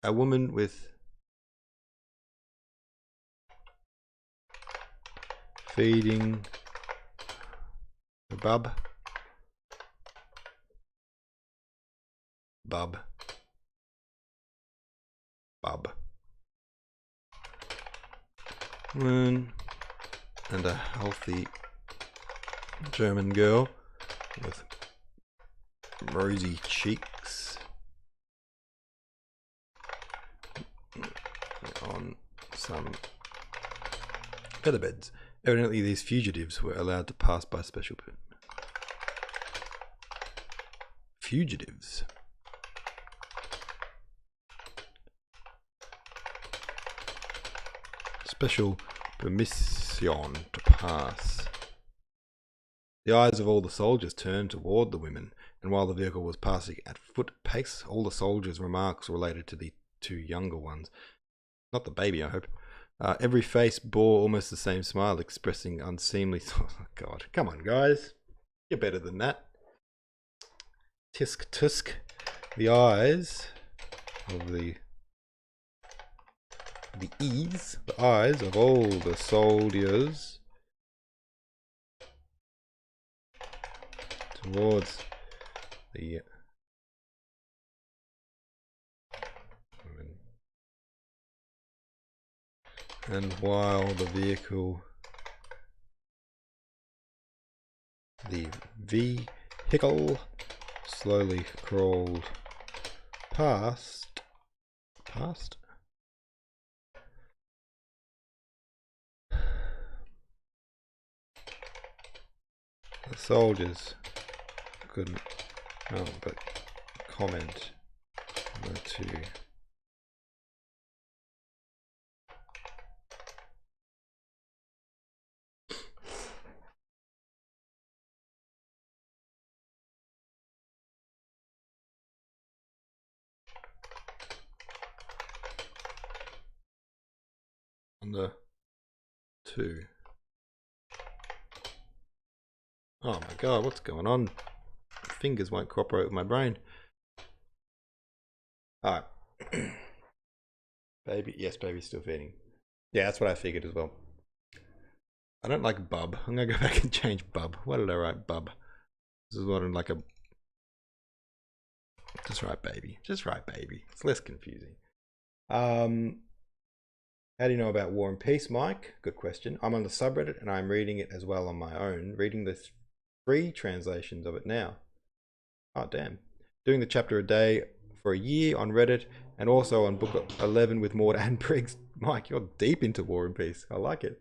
A woman with feeding the bub. Woman and a healthy German girl with rosy cheeks on some feather beds. Evidently these fugitives were allowed to pass by special permit. Fugitives. Special permission to pass. The eyes of all the soldiers turned toward the women, and while the vehicle was passing at foot pace, all the soldiers' remarks related to the two younger ones. Not the baby, I hope. Every face bore almost the same smile, expressing unseemly... Oh, God. Come on, guys. You're better than that. Tisk tisk. The eyes of the eyes of all the soldiers towards the women. And while the vehicle slowly crawled past the soldiers couldn't help but comment on the two. On the two. Oh my God, what's going on? Fingers won't cooperate with my brain. Alright. Baby, yes, baby's still feeding. Yeah, that's what I figured as well. I don't like bub. I'm gonna go back and change bub. Why did I write bub? This is what I'm like a... Just write baby. Just write baby. It's less confusing. How do you know about War and Peace, Mike? Good question. I'm on the subreddit and I'm reading it as well on my own. Reading the free translations of it now. Oh, damn. Doing the chapter a day for a year on Reddit and also on book 11 with Maud and Briggs. Mike, you're deep into War and Peace. I like it.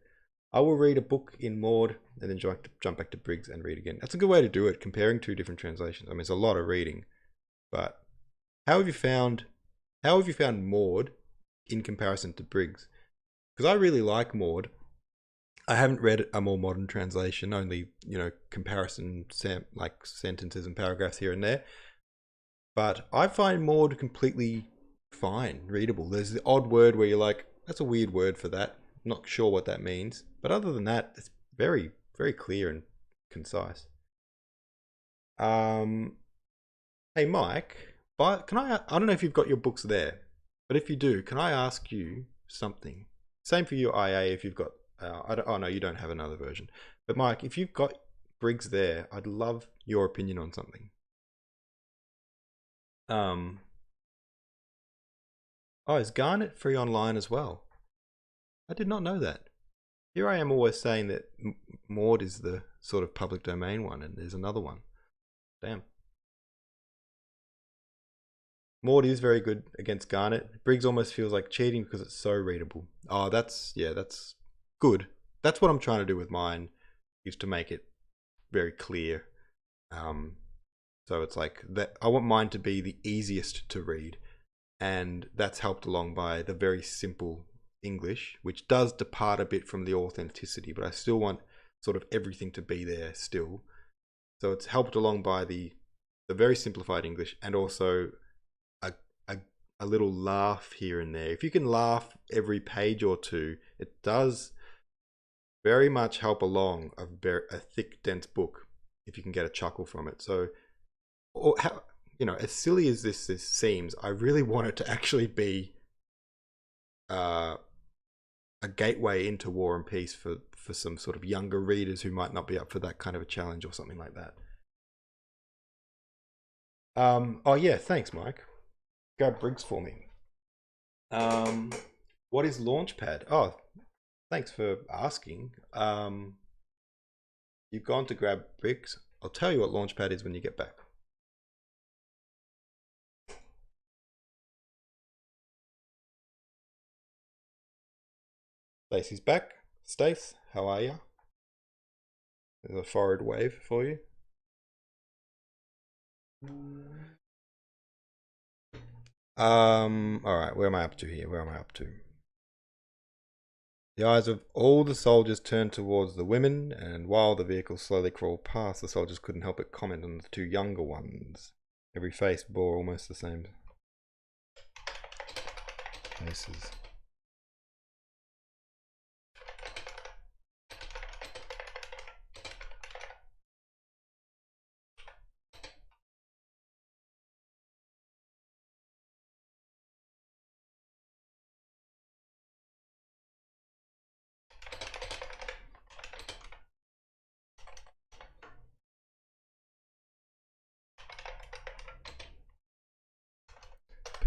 I will read a book in Maud and then jump back to Briggs and read again. That's a good way to do it, comparing two different translations. I mean, it's a lot of reading. But how have you found Maud in comparison to Briggs. Because I really like Maud. I haven't read a more modern translation, only, comparison like sentences and paragraphs here and there. But I find Maud completely fine, readable. There's the odd word where you're like, that's a weird word for that. I'm not sure what that means. But other than that, it's very, very clear and concise. Hey Mike, but I don't know if you've got your books there, but if you do, can I ask you something? Same for your IA if you've got, oh no, you don't have another version. But Mike, if you've got Briggs there, I'd love your opinion on something. Oh, is Garnet free online as well? I did not know that. Here I am always saying that Maud is the sort of public domain one, and there's another one. Damn. Maud is very good against Garnet. Briggs almost feels like cheating because it's so readable. Oh, that's good. That's what I'm trying to do with mine, is to make it very clear. So it's like that. I want mine to be the easiest to read, and that's helped along by the very simple English, which does depart a bit from the authenticity, but I still want sort of everything to be there still. So it's helped along by the very simplified English, and also a little laugh here and there. If you can laugh every page or two, it does very much help along a thick, dense book if you can get a chuckle from it. So, as silly as this seems, I really want it to actually be a gateway into War and Peace for some sort of younger readers who might not be up for that kind of a challenge or something like that. Oh yeah, thanks, Mike. Grab Briggs for me. What is Launchpad? Oh, thanks for asking. You've gone to grab Briggs. I'll tell you what Launchpad is when you get back. Stacey's back. Stace, how are you? There's a forward wave for you. Alright, where am I up to here? Where am I up to? The eyes of all the soldiers turned towards the women, and while the vehicle slowly crawled past, the soldiers couldn't help but comment on the two younger ones. Every face bore almost the same faces.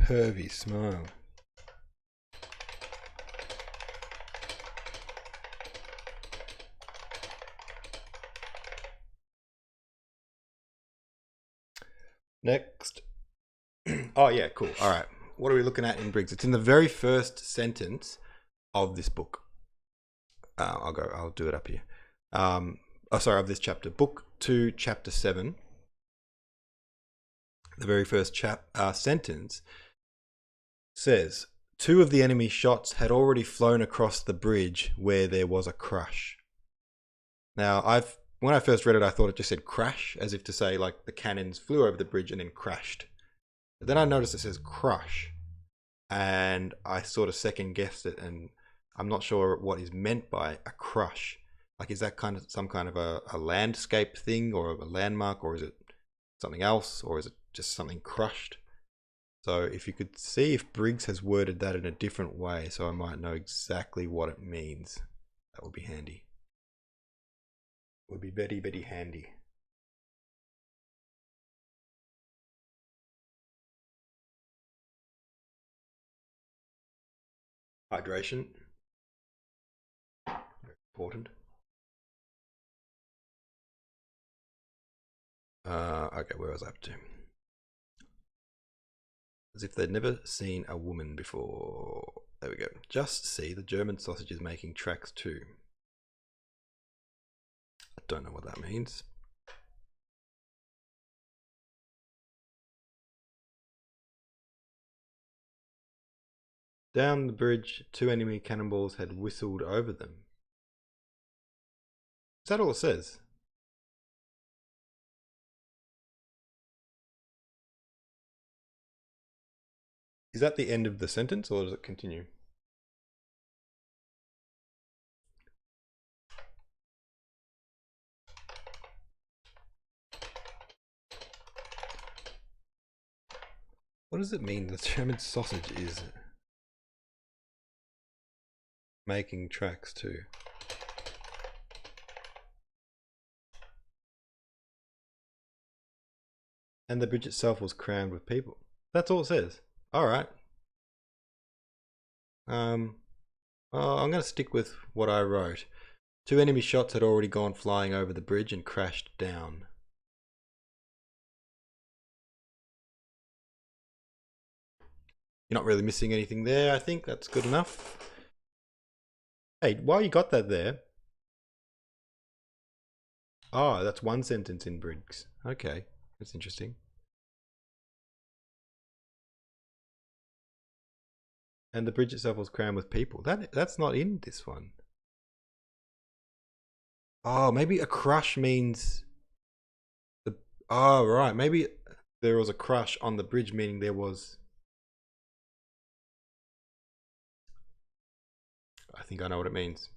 Pervy smile. Next. Oh yeah, cool. All right. What are we looking at in Briggs? It's in the very first sentence of this book. I'll do it up here. Of this chapter. Book 2, chapter 7. The very first sentence says, 2 of the enemy shots had already flown across the bridge where there was a crush. Now, when I first read it, I thought it just said crash, as if to say like the cannons flew over the bridge and then crashed. But then I noticed it says crush, and I sort of second guessed it, and I'm not sure what is meant by a crush. Like, is that kind of some kind of a landscape thing or a landmark, or is it something else, or is it just something crushed? So if you could see if Briggs has worded that in a different way, so I might know exactly what it means, that would be handy. Would be very, very handy. Hydration. Very important. Okay, where was I up to? As if they'd never seen a woman before. There we go. Just see, the German sausage is making tracks too. I don't know what that means. Down the bridge, 2 enemy cannonballs had whistled over them. Is that all it says? Is that the end of the sentence, or does it continue? What does it mean the German sausage is making tracks too? And the bridge itself was crammed with people. That's all it says. All right. I'm going to stick with what I wrote. 2 enemy shots had already gone flying over the bridge and crashed down. You're not really missing anything there. I think that's good enough. Hey, while you got that there. Oh, that's one sentence in Briggs. Okay, that's interesting. And the bridge itself was crammed with people. That's not in this one. Oh, maybe a crush means the. Oh, right. Maybe there was a crush on the bridge, meaning there was. I think I know what it means.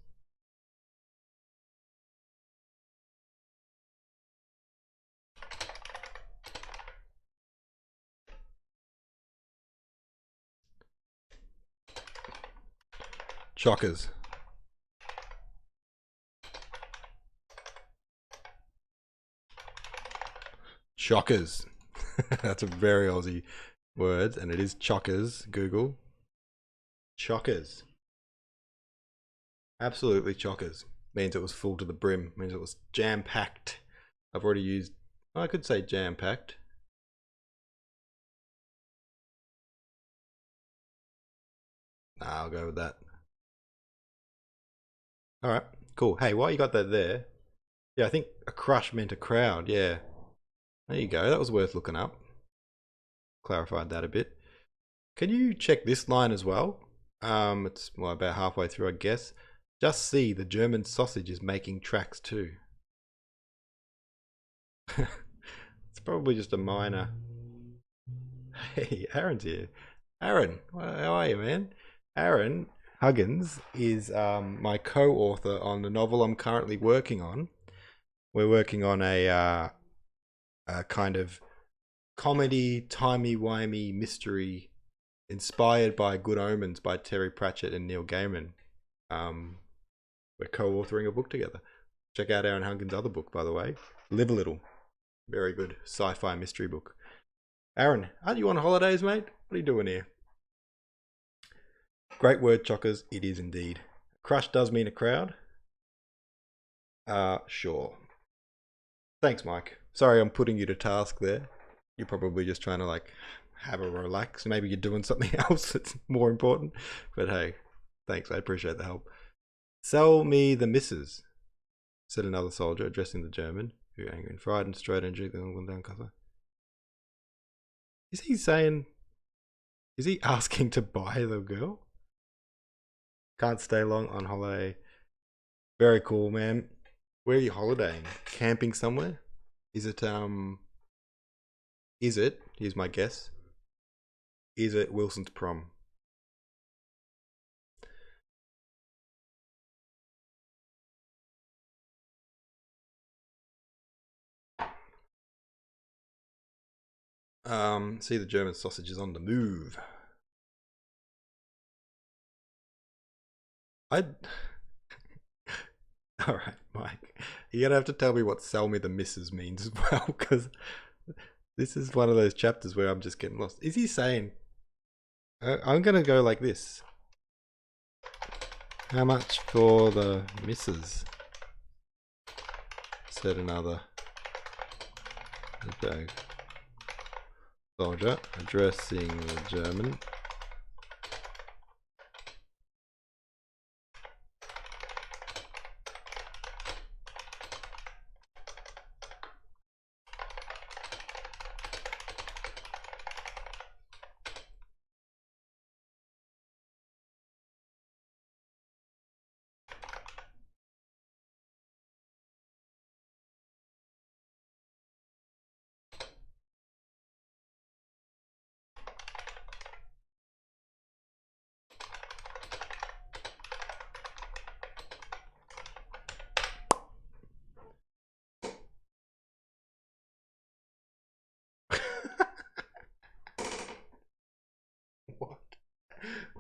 Chockers. Chockers. That's a very Aussie word, and it is chockers. Google. Chockers. Absolutely chockers. Means it was full to the brim. Means it was jam-packed. I've already used. I could say jam-packed. Nah, I'll go with that. All right, cool. Hey, while you got that there, yeah, I think a crush meant a crowd. Yeah, there you go. That was worth looking up. Clarified that a bit. Can you check this line as well? It's well, about halfway through, I guess. Just see, the German sausage is making tracks too. It's probably just a minor. Hey, Aaron's here. Aaron, how are you, man? Aaron Huggins is my co-author on the novel I'm currently working on. We're working on a kind of comedy, timey-wimey mystery inspired by Good Omens by Terry Pratchett and Neil Gaiman. We're co-authoring a book together. Check out Aaron Huggins' other book, by the way, Live a Little. Very good sci-fi mystery book. Aaron, aren't you on holidays, mate? What are you doing here? Great word, chockers. It is indeed. Crush does mean a crowd. Sure. Thanks, Mike. Sorry I'm putting you to task there. You're probably just trying to like have a relax. Maybe you're doing something else that's more important. But hey, thanks. I appreciate the help. Sell me the missus, said another soldier, addressing the German, who, angry and frightened, strode and drew the one down cover. Is he saying? Is he asking to buy the girl? Can't stay long on holiday. Very cool, man. Where are you holidaying? Camping somewhere? Is it here's my guess. Is it Wilson's prom? See, the German sausage is on the move. All right, Mike. You're gonna have to tell me what "sell me the missus" means as well, because this is one of those chapters where I'm just getting lost. Is he saying? I'm gonna go like this. How much for the missus? Said another. Okay. Soldier addressing the German.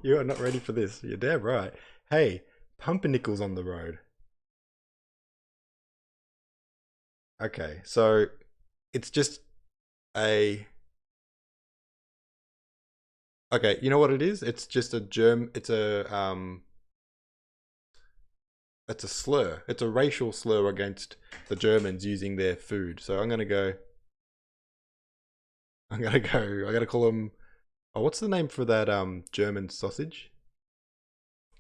You are not ready for this. You're damn right. Hey, pumpernickel's on the road. Okay, so it's just a. Okay, you know what it is? It's just a germ. It's a slur. It's a racial slur against the Germans using their food. So I'm gonna go. I gotta call them. Oh, what's the name for that German sausage?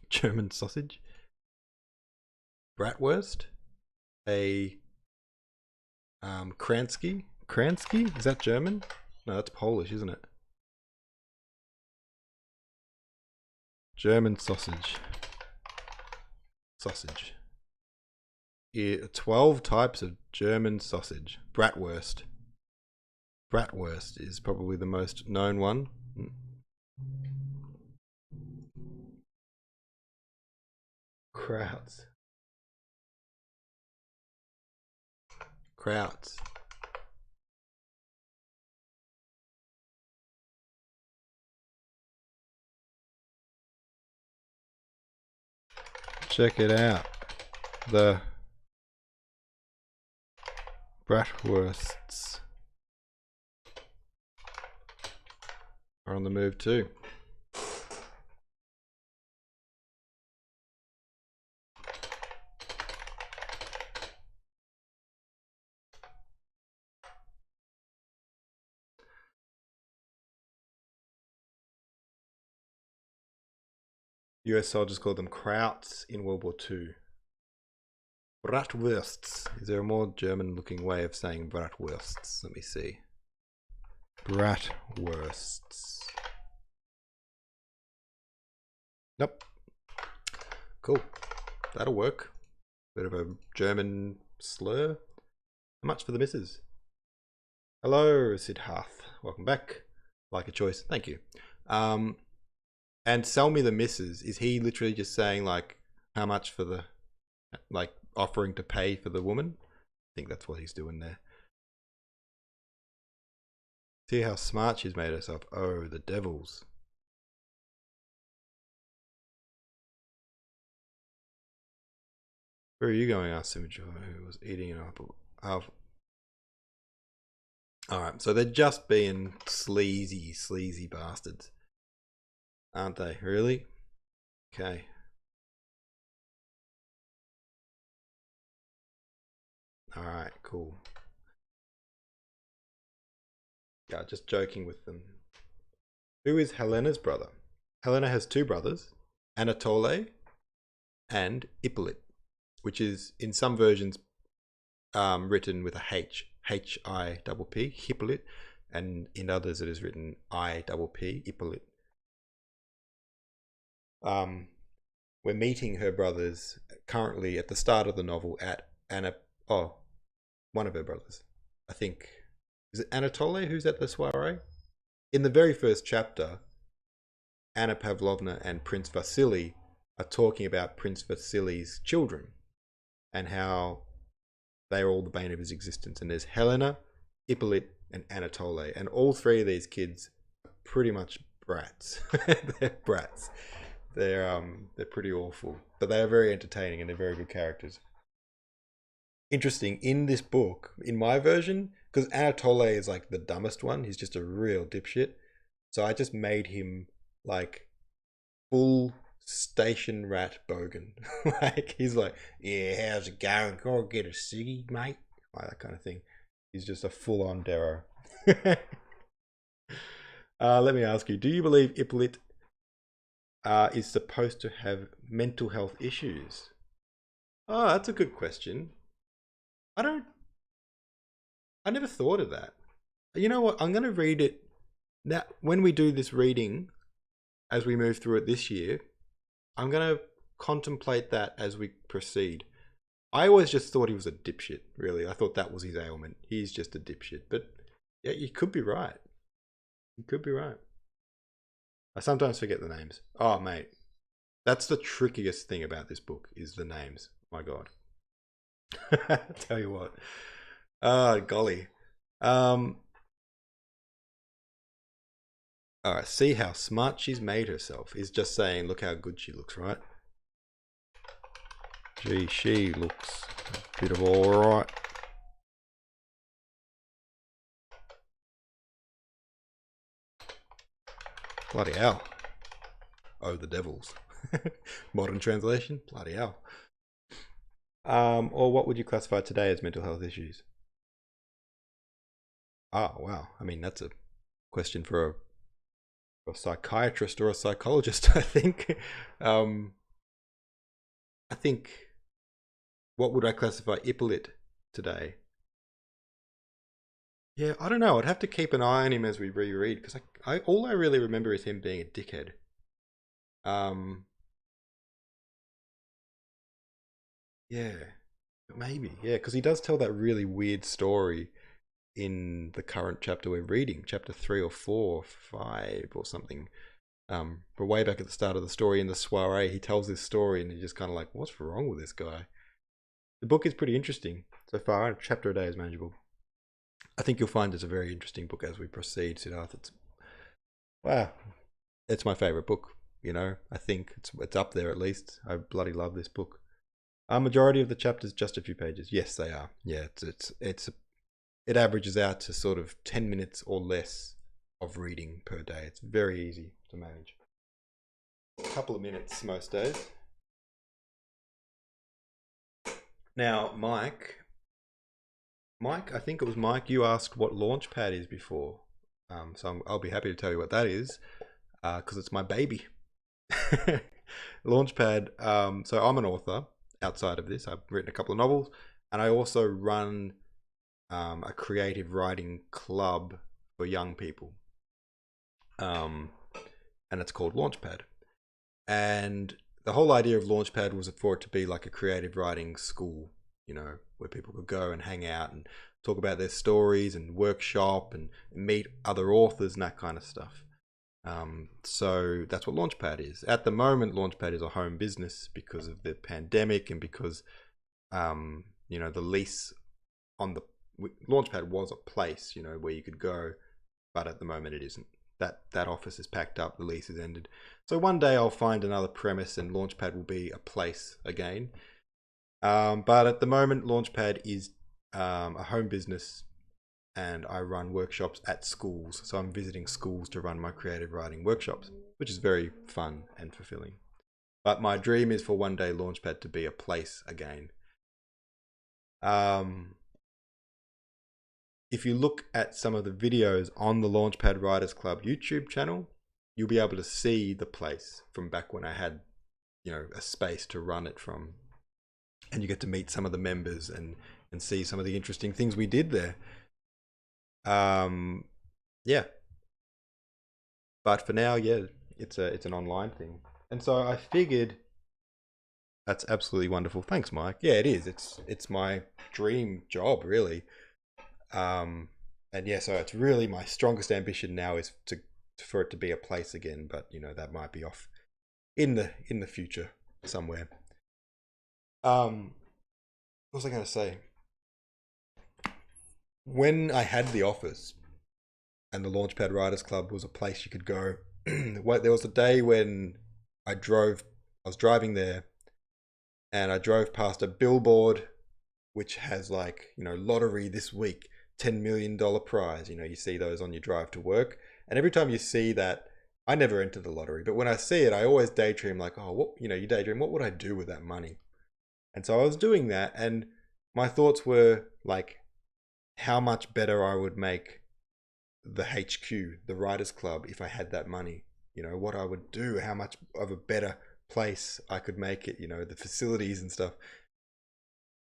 German sausage? Bratwurst? A Kransky? Kransky? Is that German? No, that's Polish, isn't it? German sausage. Sausage. Yeah, 12 types of German sausage. Bratwurst. Bratwurst is probably the most known one. Krauts. Krauts. Check it out. The Bratwursts are on the move too. US soldiers called them Krauts in World War II. Bratwursts. Is there a more German looking way of saying Bratwursts? Let me see. Bratwursts. Nope. Cool. That'll work. Bit of a German slur. How much for the missus? Hello, Siddharth. Welcome back. Like a choice. Thank you. And sell me the missus. Is he literally just saying like how much for the like offering to pay for the woman? I think that's what he's doing there. See how smart she's made herself. Oh, the devils. Where are you going? Asked Symmetry, who was eating an apple. Alright, so they're just being sleazy bastards. Aren't they? Really? Okay. Alright, cool. Yeah, just joking with them. Who is Helena's brother? Helena has two brothers, Anatole and Hippolyte, which is in some versions written with a H, H-I-P-P, Hippolyte, and in others it is written I-P-P, Hippolyte. We're meeting her brothers currently at the start of the novel at one of her brothers. I think, is it Anatole who's at the soiree? In the very first chapter, Anna Pavlovna and Prince Vasily are talking about Prince Vasily's children and how they're all the bane of his existence. And there's Helena, Hippolyte, and Anatole. And all three of these kids are pretty much brats. They're brats. They're pretty awful. But they are very entertaining and they're very good characters. Interesting, in this book, in my version, because Anatole is like the dumbest one, he's just a real dipshit. So I just made him like full station rat bogan. Like he's like, yeah, how's it going? Go get a ciggy, mate. Like that kind of thing. He's just a full-on Darrow. Let me ask you, do you believe Hippolyte is supposed to have mental health issues? Oh, that's a good question. I never thought of that. You know what? I'm going to read it now. When we do this reading, as we move through it this year, I'm going to contemplate that as we proceed. I always just thought he was a dipshit, really. I thought that was his ailment. He's just a dipshit. But yeah, you could be right. You could be right. I sometimes forget the names. Oh, mate. That's the trickiest thing about this book is the names. My God. Tell you what. Oh, golly. All right, see how smart she's made herself. He's just saying, look how good she looks, right? Gee, she looks a bit of all right. Bloody hell. Oh, the devils. Modern translation, bloody hell. Or what would you classify today as mental health issues? Oh, wow. I mean, that's a question for a psychiatrist or a psychologist, I think. I think, what would I classify Ippolit today? Yeah, I don't know. I'd have to keep an eye on him as we reread because all I really remember is him being a dickhead. Um, yeah, maybe. Yeah, because he does tell that really weird story in the current chapter we're reading, chapter 3 or 4 or 5 or something. But way back at the start of the story in the soiree, he tells this story and you're just kind of like, what's wrong with this guy? The book is pretty interesting so far. A chapter a day is manageable. I think you'll find it's a very interesting book as we proceed, Siddharth. Wow, it's my favorite book. You know, I think it's up there at least. I bloody love this book. A majority of the chapters just a few pages. Yes, they are. Yeah, it averages out to sort of 10 minutes or less of reading per day. It's very easy to manage. A couple of minutes most days. Now, Mike, I think it was Mike, you asked what Launchpad is before. So I'll be happy to tell you what that is, because it's my baby. Launchpad. So I'm an author outside of this. I've written a couple of novels, and I also run a creative writing club for young people. And it's called Launchpad. And the whole idea of Launchpad was for it to be like a creative writing school, you know, where people could go and hang out and talk about their stories and workshop and meet other authors and that kind of stuff. So that's what Launchpad is. At the moment, Launchpad is a home business because of the pandemic and because, you know, the lease on the Launchpad was a place, you know, where you could go, but at the moment it isn't. That office is packed up, the lease is ended. So one day I'll find another premise and Launchpad will be a place again. But at the moment, Launchpad is a home business and I run workshops at schools. So I'm visiting schools to run my creative writing workshops, which is very fun and fulfilling. But my dream is for one day Launchpad to be a place again. If you look at some of the videos on the Launchpad Writers Club YouTube channel, you'll be able to see the place from back when I had, you know, a space to run it from. And you get to meet some of the members and see some of the interesting things we did there. Yeah. But for now, yeah, it's an online thing. And so I figured that's absolutely wonderful. Thanks, Mike. Yeah, it is. It's my dream job, really. And yeah, so it's really my strongest ambition now is for it to be a place again, but you know, that might be off in the future somewhere. What was I going to say? When I had the office and the Launchpad Writers Club was a place you could go, there was a day when I was driving there and I drove past a billboard which has like, you know, lottery this week, $10 million prize. You know, you see those on your drive to work. And every time you see that, I never enter the lottery, but when I see it, I always daydream like, oh, what, you know, you daydream, what would I do with that money? And so I was doing that and my thoughts were like how much better I would make the HQ, the Writers Club, if I had that money. You know, what I would do, how much of a better place I could make it, you know, the facilities and stuff.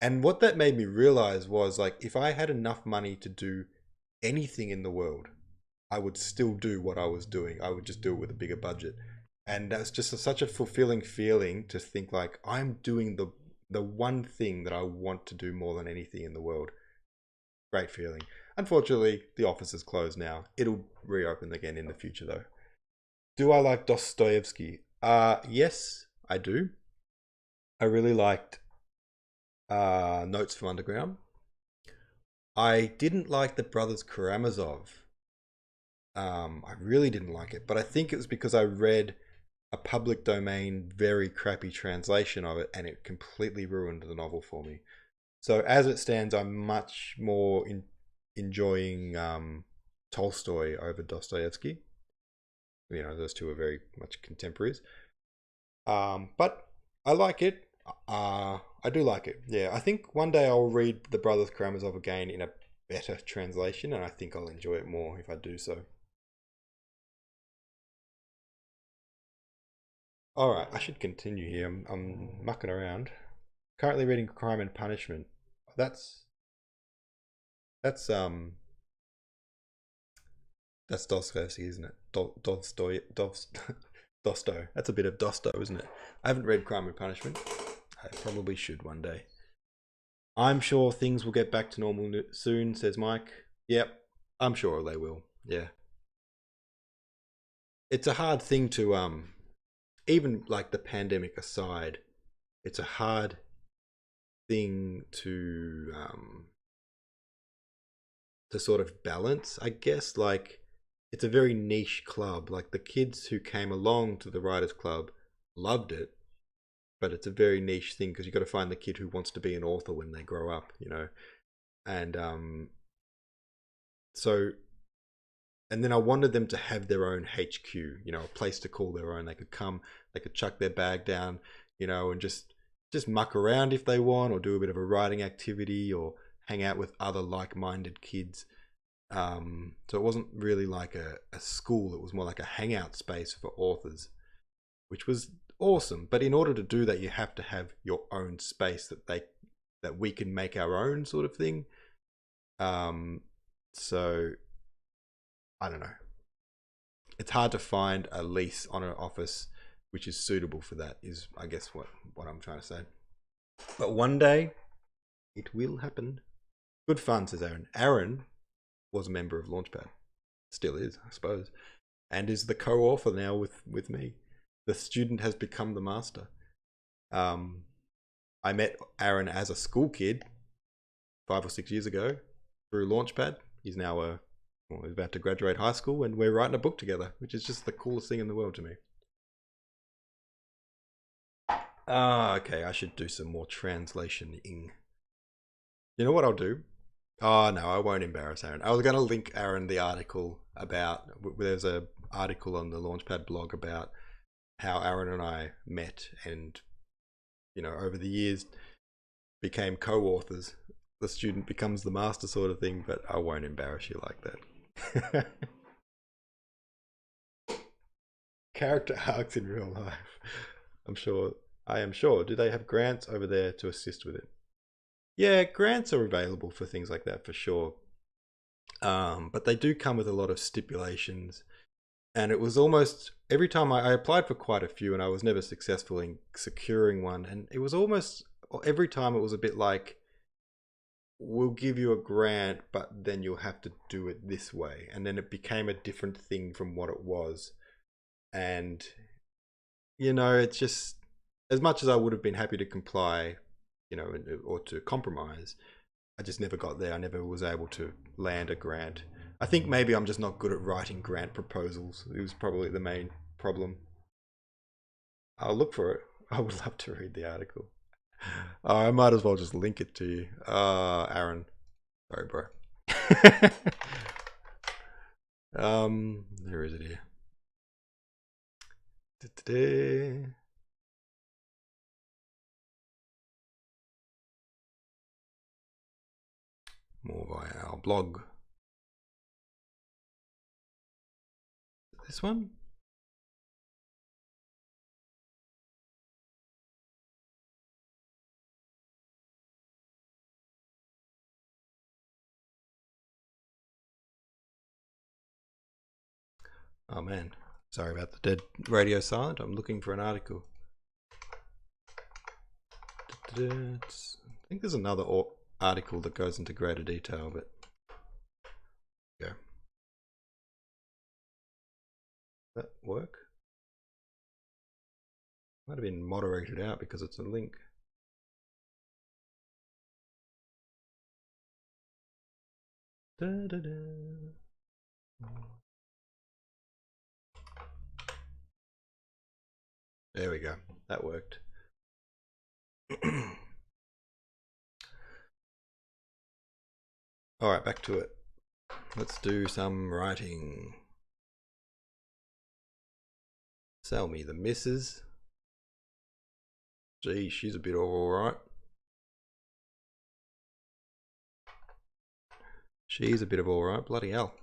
And what that made me realize was like, if I had enough money to do anything in the world, I would still do what I was doing. I would just do it with a bigger budget. And that's just such a fulfilling feeling to think like, I'm doing the one thing that I want to do more than anything in the world. Great feeling. Unfortunately, the office is closed now. It'll reopen again in the future though. Do I like Dostoyevsky? Yes, I do. I really liked Notes from Underground. I didn't like the Brothers Karamazov. I really didn't like it, but I think it was because I read a public domain, very crappy translation of it, and it completely ruined the novel for me. So as it stands, I'm much more enjoying Tolstoy over Dostoevsky. You know, those two are very much contemporaries. But I like it. I do like it. Yeah, I think one day I'll read The Brothers Karamazov again in a better translation, and I think I'll enjoy it more if I do so. All right, I should continue here. I'm mucking around. Currently reading Crime and Punishment. That's that's um that's Dostoevsky, isn't it? Dosto. That's a bit of Dosto, isn't it? I haven't read Crime and Punishment. I probably should one day. I'm sure things will get back to normal soon, says Mike. Yep, I'm sure they will. Yeah. It's a hard thing to even like the pandemic aside, it's a hard thing to sort of balance, I guess. Like it's a very niche club. Like the kids who came along to the Writers Club loved it, but it's a very niche thing because you got to find the kid who wants to be an author when they grow up, you know. And so and then I wanted them to have their own HQ, you know, a place to call their own. They could come, they could chuck their bag down, you know, and just muck around if they want, or do a bit of a writing activity, or hang out with other like-minded kids. So it wasn't really like a school; it was more like a hangout space for authors, which was awesome. But in order to do that, you have to have your own space that we can make our own sort of thing. Um, so I don't know. It's hard to find a lease on an office which is suitable for that. Is I guess what I'm trying to say. But one day it will happen. Good fun, says Aaron. Aaron was a member of Launchpad, still is, I suppose, and is the co-author now with me. The student has become the master. Um, I met Aaron as a school kid 5 or 6 years ago through Launchpad. He's now he's about to graduate high school, and we're writing a book together, which is just the coolest thing in the world to me. Ah, okay. I should do some more translation-ing. You know what I'll do? Oh no, I won't embarrass Aaron. I was going to link Aaron the article about. There's a article on the Launchpad blog about how Aaron and I met, and you know, over the years became co-authors. The student becomes the master, sort of thing. But I won't embarrass you like that. Character arcs in real life. I'm sure. I am sure. Do they have grants over there to assist with it? Yeah, grants are available for things like that for sure. But they do come with a lot of stipulations. And it was almost every time I applied for quite a few, and I was never successful in securing one. And it was almost every time it was a bit like, we'll give you a grant, but then you'll have to do it this way. And then it became a different thing from what it was. And, you know, it's just as much as I would have been happy to comply, you know, or to compromise, I just never got there. I never was able to land a grant. I think maybe I'm just not good at writing grant proposals. It was probably the main problem. I'll look for it. I would love to read the article. I might as well just link it to you. Aaron. Sorry, bro. Where is it here? Da-da-da. More via our blog. This one? Oh man, sorry about the dead radio silent. I'm looking for an article. I think there's another article that goes into greater detail, but yeah. Does that work? Might have been moderated out because it's a link. Da, da, da. There we go. That worked. Alright, back to it. Let's do some writing. Sell me the missus. Gee, she's a bit alright. She's a bit of alright, bloody hell.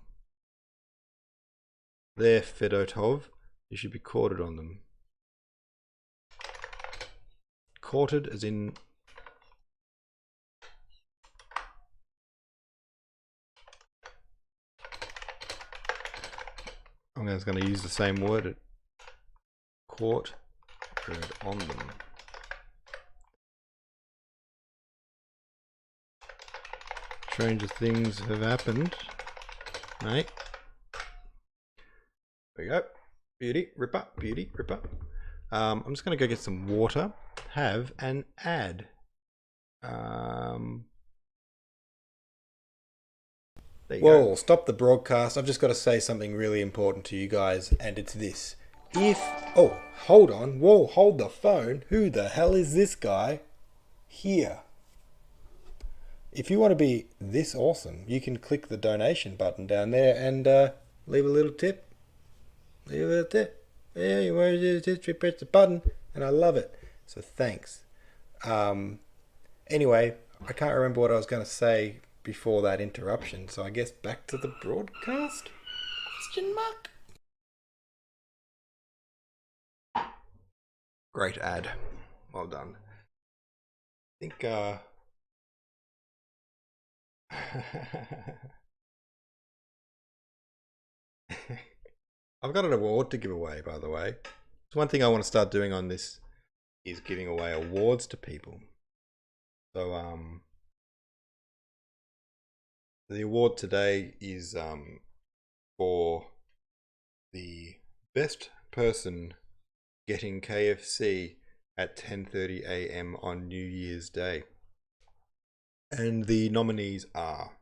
There, Fedotov. You should be quartered on them. Quartered as in... I'm just going to use the same word. Quartered on them. Stranger things have happened, mate. There we go. Beauty, ripper, beauty, ripper. I'm just going to go get some water. Have an ad. Whoa, stop the broadcast. I've just got to say something really important to you guys, and it's this. Oh, hold on. Whoa, hold the phone. Who the hell is this guy? Here. If you want to be this awesome, you can click the donation button down there and leave a little tip. Leave a little tip. Yeah, you want to do this, you press the button, and I love it. So thanks. Anyway, I can't remember what I was going to say before that interruption, so I guess back to the broadcast? Question mark? Great ad. Well done. I think, I've got an award to give away, by the way. So one thing I want to start doing on this is giving away awards to people. So, the award today is for the best person getting KFC at 10:30 a.m. on New Year's Day. And the nominees are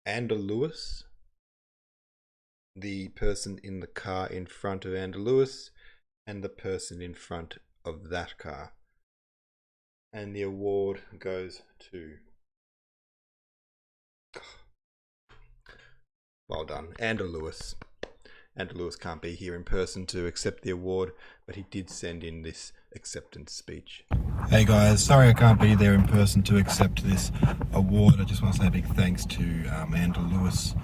Ander Lewis, the person in the car in front of Ander Lewis, and the person in front of that car. And the award goes to... Well done, Ander Lewis. Ander Lewis can't be here in person to accept the award, but he did send in this acceptance speech. Hey guys, sorry I can't be there in person to accept this award. I just want to say a big thanks to Ander Lewis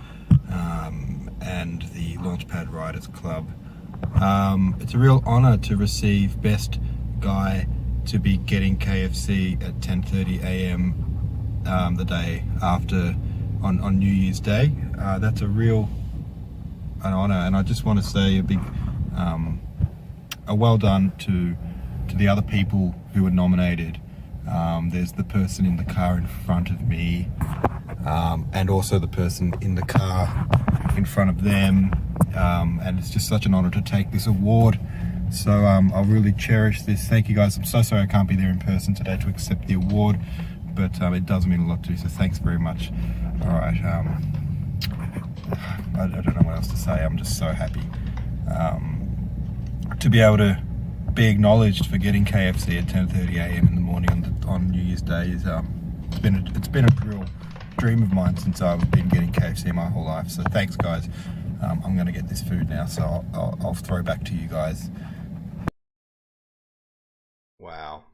and the Launchpad Riders Club. It's a real honour to receive Best Guy to be getting KFC at 10:30 a.m. The day after on New Year's Day. That's a real an honour, and I just want to say a big a well done to the other people who were nominated. There's the person in the car in front of me, and also the person in the car in front of them, and it's just such an honour to take this award. So I'll really cherish this. Thank you guys. I'm so sorry I can't be there in person today to accept the award, but it does mean a lot to you, so thanks very much. Alright, I don't know what else to say. I'm just so happy to be able to be acknowledged for getting KFC at 10:30 a.m. in the morning on New Year's Day. It's been a real dream of mine since I've been getting KFC my whole life. So thanks guys. I'm going to get this food now, so I'll throw back to you guys. Wow.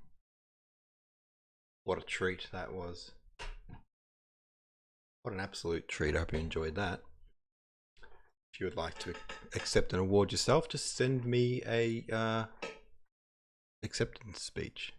What a treat that was. What an absolute treat. I hope you enjoyed that. If you would like to accept an award yourself, just send me a acceptance speech.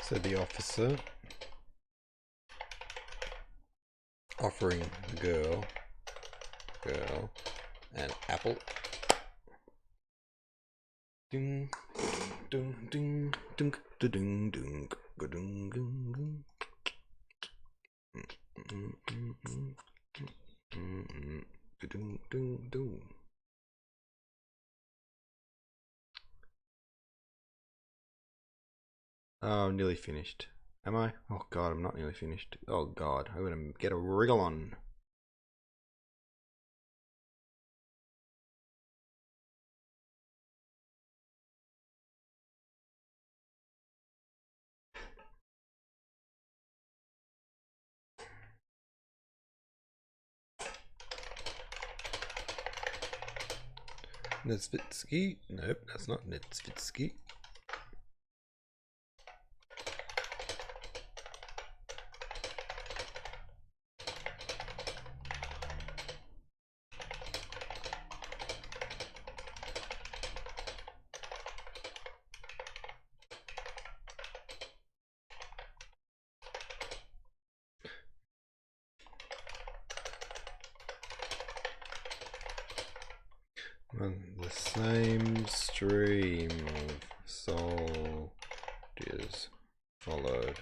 said the officer, offering the girl an apple. Ding, ding, ding, ding, ding, ding, ding, ding, ding. Oh, I'm nearly finished. Am I? Oh god, I'm not nearly finished. Oh god, I'm gonna get a wriggle on. Netsvitsky? Nope, that's not Netsvitsky. On the same stream of soldiers followed.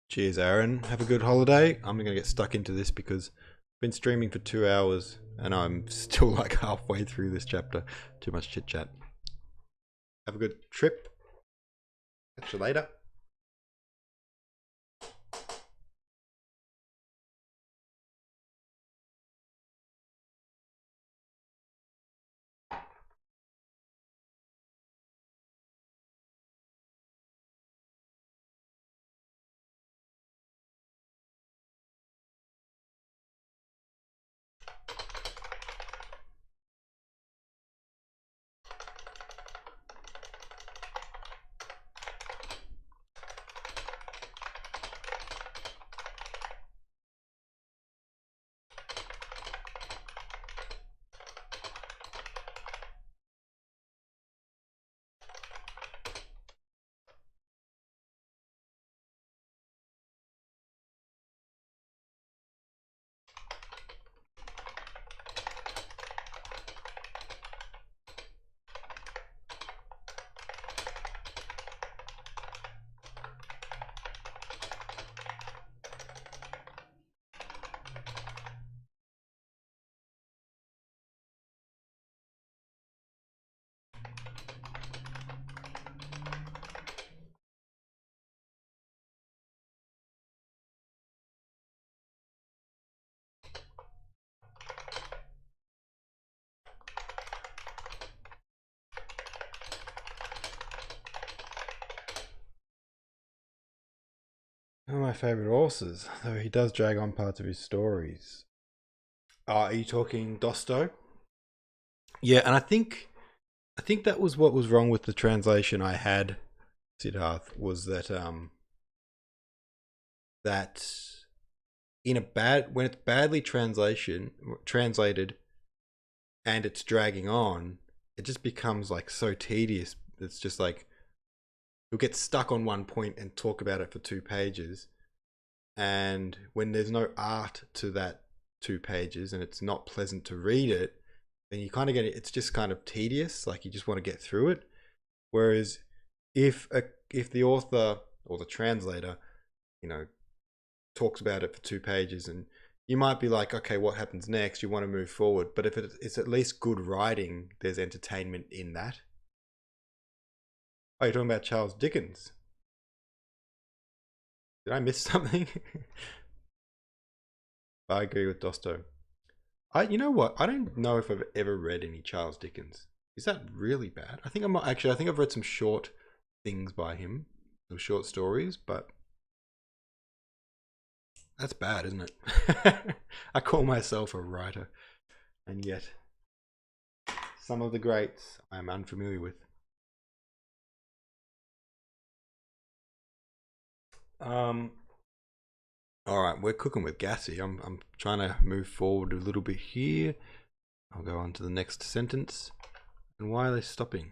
Cheers, Aaron. Have a good holiday. I'm gonna get stuck into this because I've been streaming for 2 hours and I'm still like halfway through this chapter. Too much chit chat. Have a good trip. Catch you later. One of my favourite authors, though he does drag on parts of his stories. Are you talking Dosto? Yeah, and I think that was what was wrong with the translation I had, Siddharth, was that that in a bad when it's badly translated and it's dragging on, it just becomes like so tedious. It's just like you'll get stuck on one point and talk about it for 2 pages. And when there's no art to that 2 pages and it's not pleasant to read it, then you kind of get it. It's just kind of tedious. Like you just want to get through it. Whereas if the author or the translator, you know, talks about it for 2 pages and you might be like, okay, what happens next? You want to move forward. But if it's at least good writing, there's entertainment in that. Oh, you're talking about Charles Dickens? Did I miss something? I agree with Dosto. You know what? I don't know if I've ever read any Charles Dickens. Is that really bad? I think I think I've read some short things by him, some short stories, but that's bad, isn't it? I call myself a writer, and yet some of the greats I am unfamiliar with. All right, we're cooking with gassy. I'm trying to move forward a little bit here. I'll go on to the next sentence. And why are they stopping?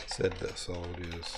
Said the soldiers.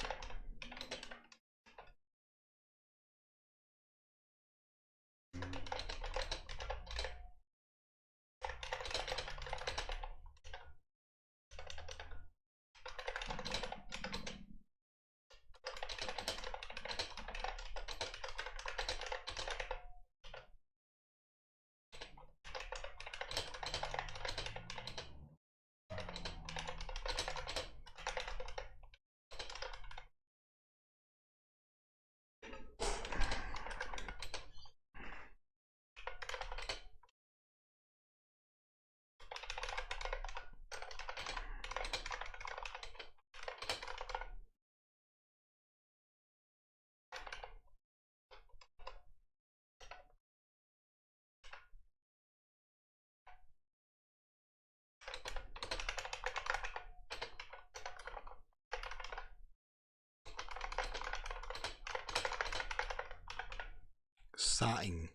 Sighing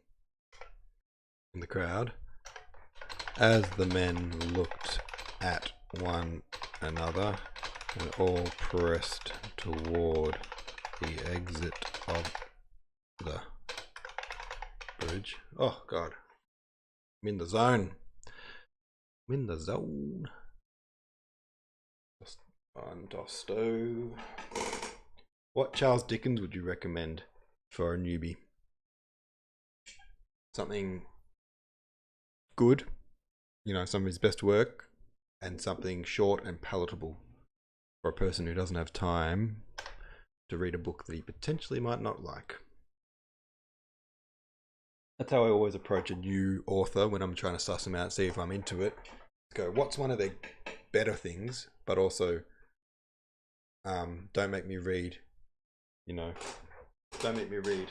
in the crowd as the men looked at one another and all pressed toward the exit of the bridge. Oh God, I'm in the zone. I'm in the zone. On Dosto. What Charles Dickens would you recommend for a newbie? Something good, some of his best work, and something short and palatable for a person who doesn't have time to read a book that he potentially might not like. That's how I always approach a new author when I'm trying to suss them out, see if I'm into it. Go, what's one of their better things, but also don't make me read, don't make me read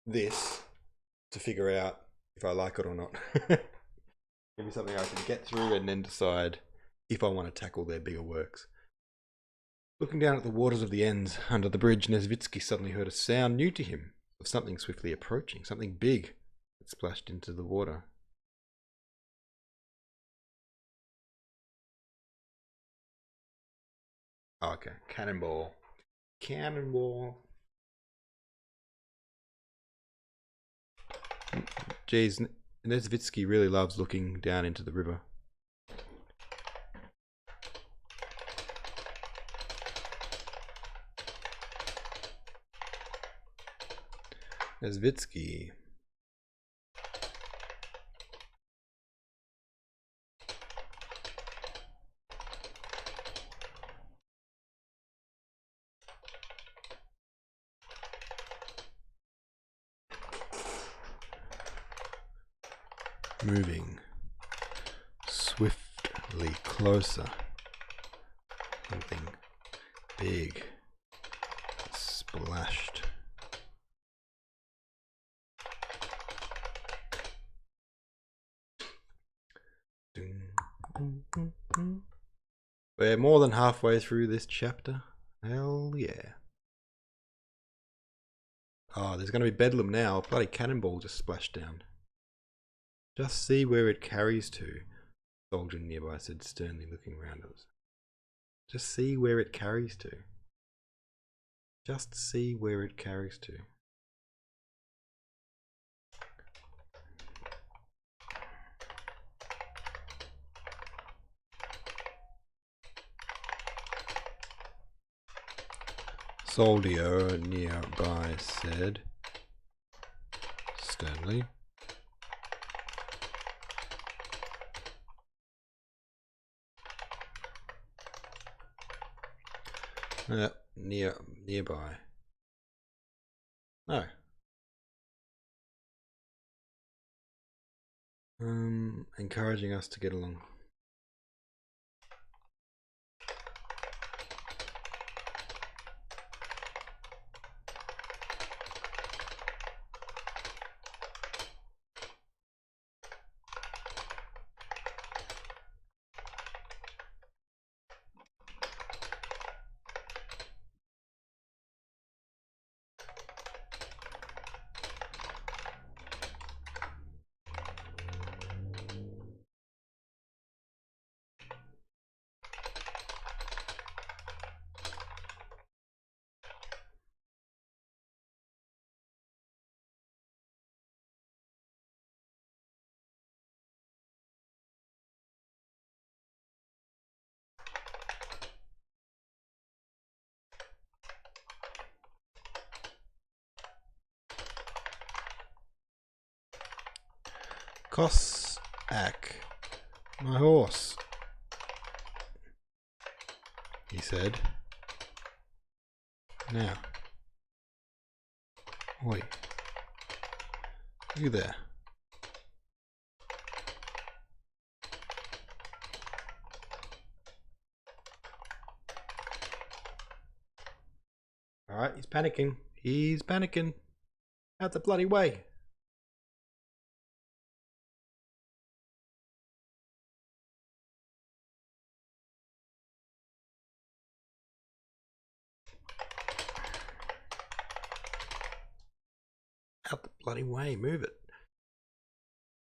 this to figure out if I like it or not. Give me something I can get through and then decide if I want to tackle their bigger works. Looking down at the waters of the Enns under the bridge, Nesvitsky suddenly heard a sound new to him of something swiftly approaching, something big that splashed into the water. Oh, okay, cannonball. Cannonball. Geez, Nesvitsky really loves looking down into the river. Nesvitsky. Moving swiftly closer. Something big splashed. We're more than halfway through this chapter. Hell yeah. Oh, there's going to be bedlam now. A bloody cannonball just splashed down. Just see where it carries to, a soldier nearby said sternly, looking around us. Just see where it carries to. Just see where it carries to. Soldier nearby said sternly. Nearby. No. Encouraging us to get along. Cossack, my horse, he said. Now, oi, you there. Alright, he's panicking. He's panicking. Out the bloody way. Out the bloody way, move it.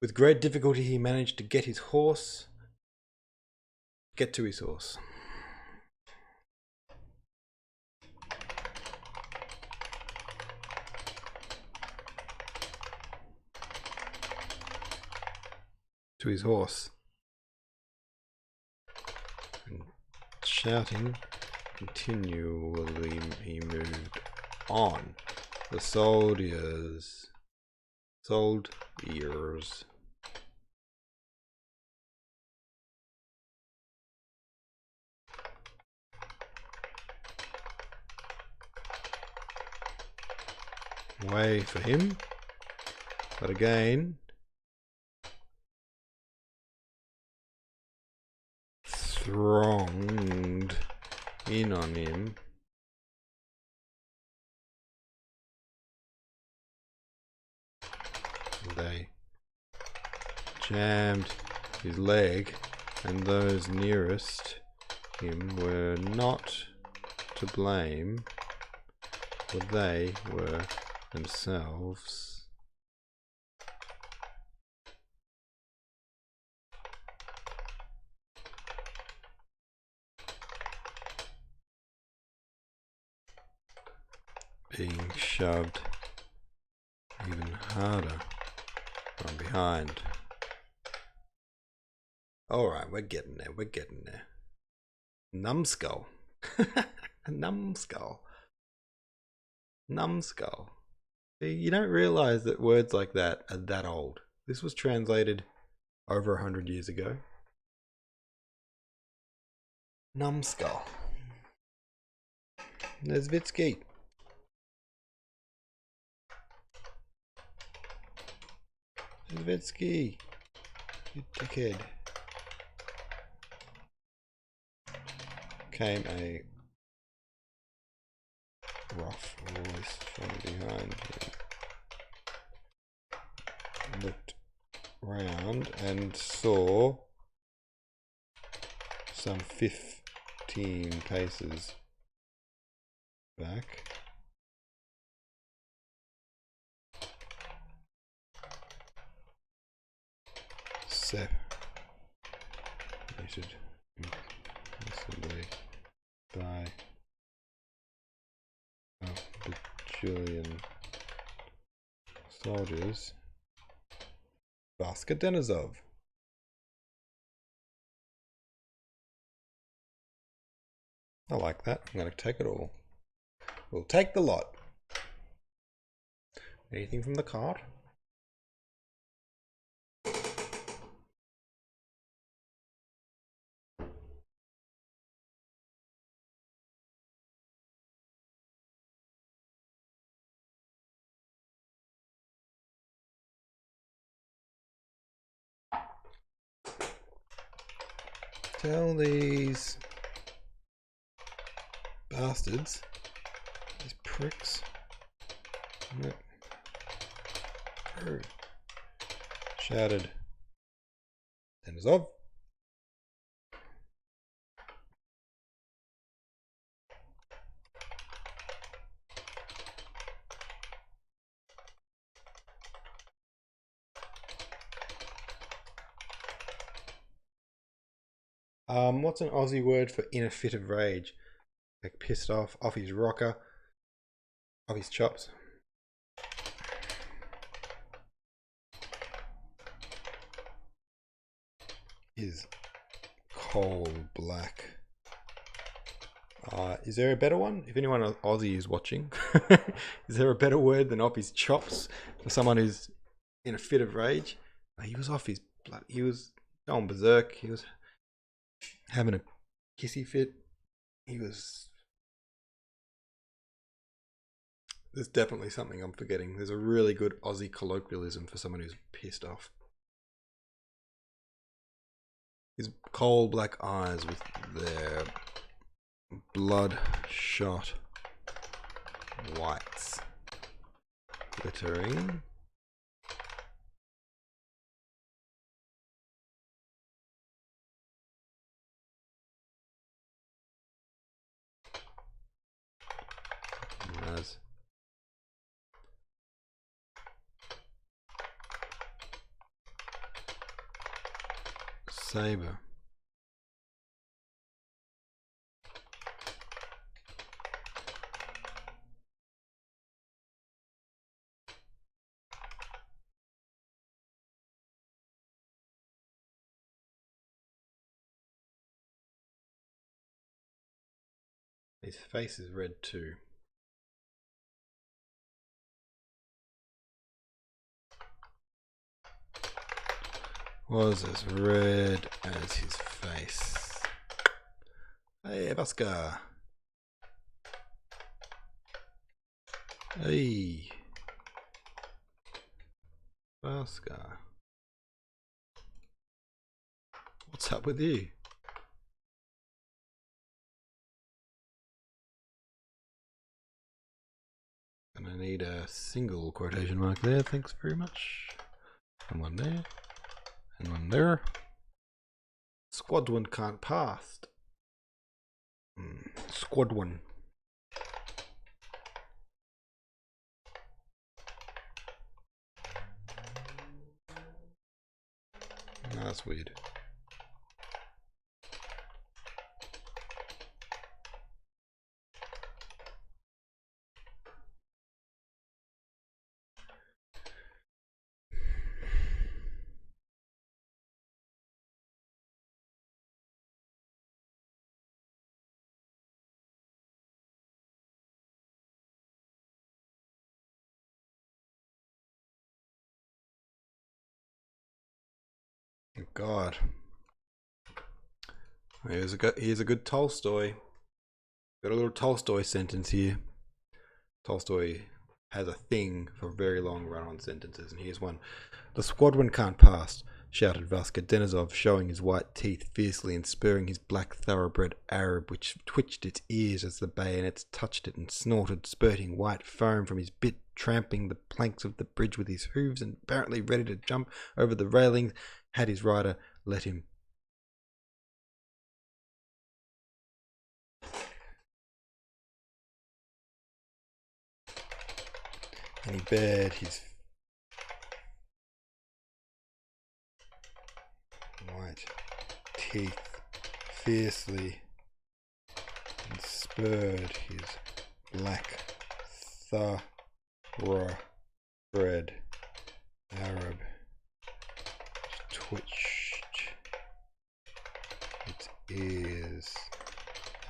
With great difficulty he managed to get to his horse. To his horse. And shouting continually, he moved on. The soldiers. Way for him, but again thronged in on him. They jammed his leg, and those nearest him were not to blame, for they were themselves being shoved even harder from behind. Alright, we're getting there. Numbskull. Numbskull. See, you don't realize that words like that are that old. This was translated over 100 years ago. Numbskull. There's Vitsky. You dickhead. Came a rough voice from behind him. Looked round and saw some 15 paces back separated possibly by a bajillion soldiers. Vaska Denisov. I like that. I'm going to take it all. We'll take the lot. Anything from the cart? Tell these bastards, these pricks, no. Shouted Denisov. What's an Aussie word for in a fit of rage? Like pissed off his rocker, off his chops. Is coal black. Is there a better one? If anyone Aussie is watching, is there a better word than off his chops for someone who's in a fit of rage? He was off his blood. He was going berserk. He was having a kissy fit. He was. There's definitely something I'm forgetting. There's a really good Aussie colloquialism for someone who's pissed off. His coal black eyes with their bloodshot whites glittering. Nice. Saber. His face is red too. Was as red as his face. Hey, Vasca. Hey. Vasca. What's up with you? And I need a single quotation mark there, thanks very much. And one there. And one there. Squad one can't pass. Squad one. No, that's weird. God. Here's a good Tolstoy. Got a little Tolstoy sentence here. Tolstoy has a thing for very long run-on sentences, and here's one. The squadron can't pass, shouted Vaska Denisov, showing his white teeth fiercely and spurring his black thoroughbred Arab, which twitched its ears as the bayonets touched it and snorted, spurting white foam from his bit, tramping the planks of the bridge with his hooves and apparently ready to jump over the railings had his rider let him. And he bared his white teeth fiercely and spurred his black thoroughbred Arab, twitched its ears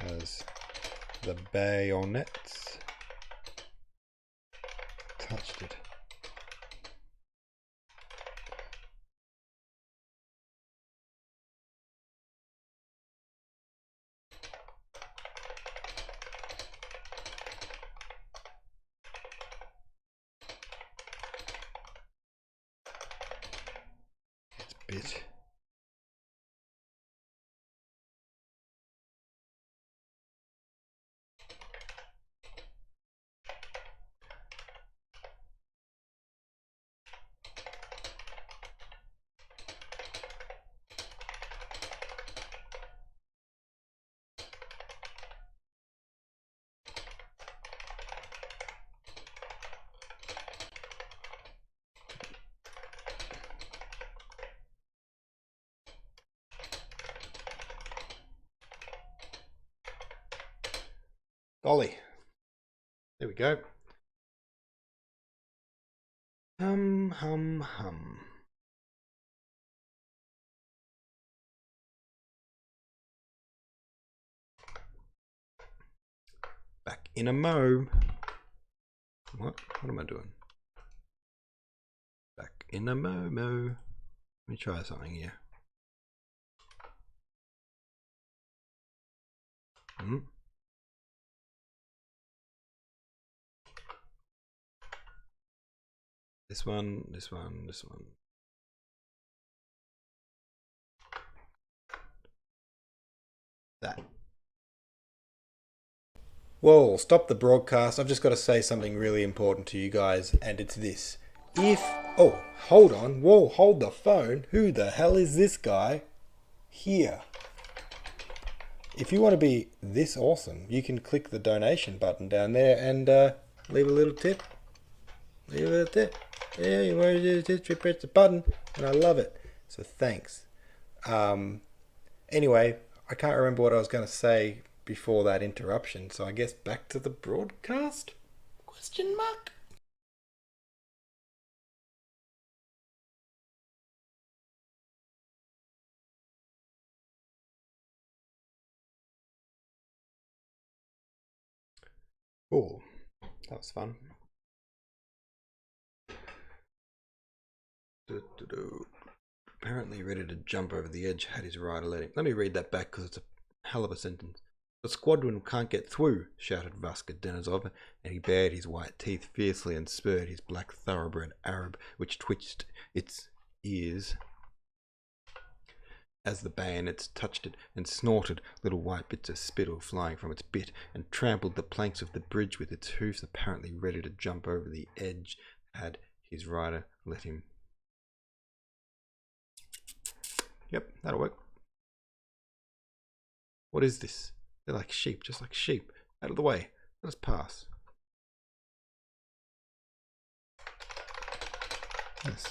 as the bayonets touched it. Its bit. Golly. There we go. Hum. Back in a mo. What am I doing? Back in a mo. Let me try something here. This one. That. Whoa, stop the broadcast. I've just got to say something really important to you guys, and it's this. Oh, hold on. Whoa, hold the phone. Who the hell is this guy? Here. If you want to be this awesome, you can click the donation button down there and leave a little tip. Leave a little tip. Yeah, you want to do this, you press the button, and I love it. So thanks. Anyway, I can't remember what I was going to say before that interruption, so I guess back to the broadcast? Question mark? Oh, that was fun. Apparently ready to jump over the edge, had his rider let him. Let me read that back because it's a hell of a sentence. The squadron can't get through, shouted Vaska Denisov, and he bared his white teeth fiercely and spurred his black thoroughbred Arab, which twitched its ears as the bayonets touched it, and snorted little white bits of spittle flying from its bit, and trampled the planks of the bridge with its hoofs, apparently ready to jump over the edge, had his rider let him. Yep, that'll work. What is this? They're like sheep, just like sheep. Out of the way. Let us pass. Yes.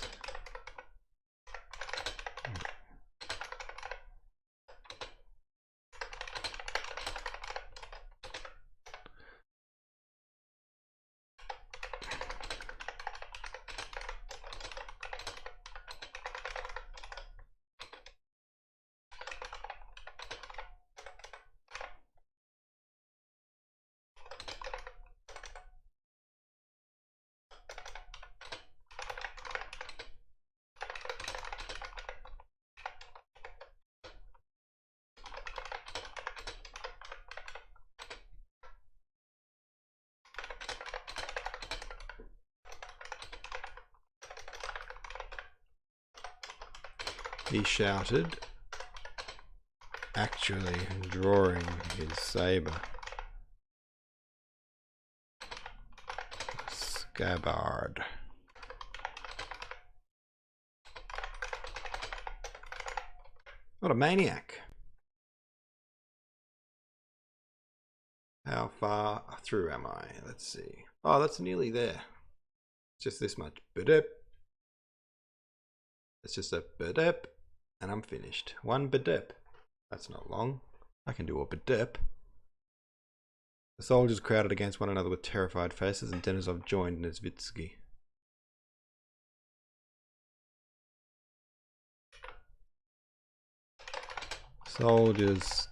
He shouted, actually drawing his saber. Scabbard. What a maniac. How far through am I? Let's see. Oh, that's nearly there. Just this much. Ba-dip. It's just a ba-dip. And I'm finished. One ba-dip. That's not long. I can do a ba-dip. The soldiers crowded against one another with terrified faces, and Denisov joined Nesvitsky. Soldiers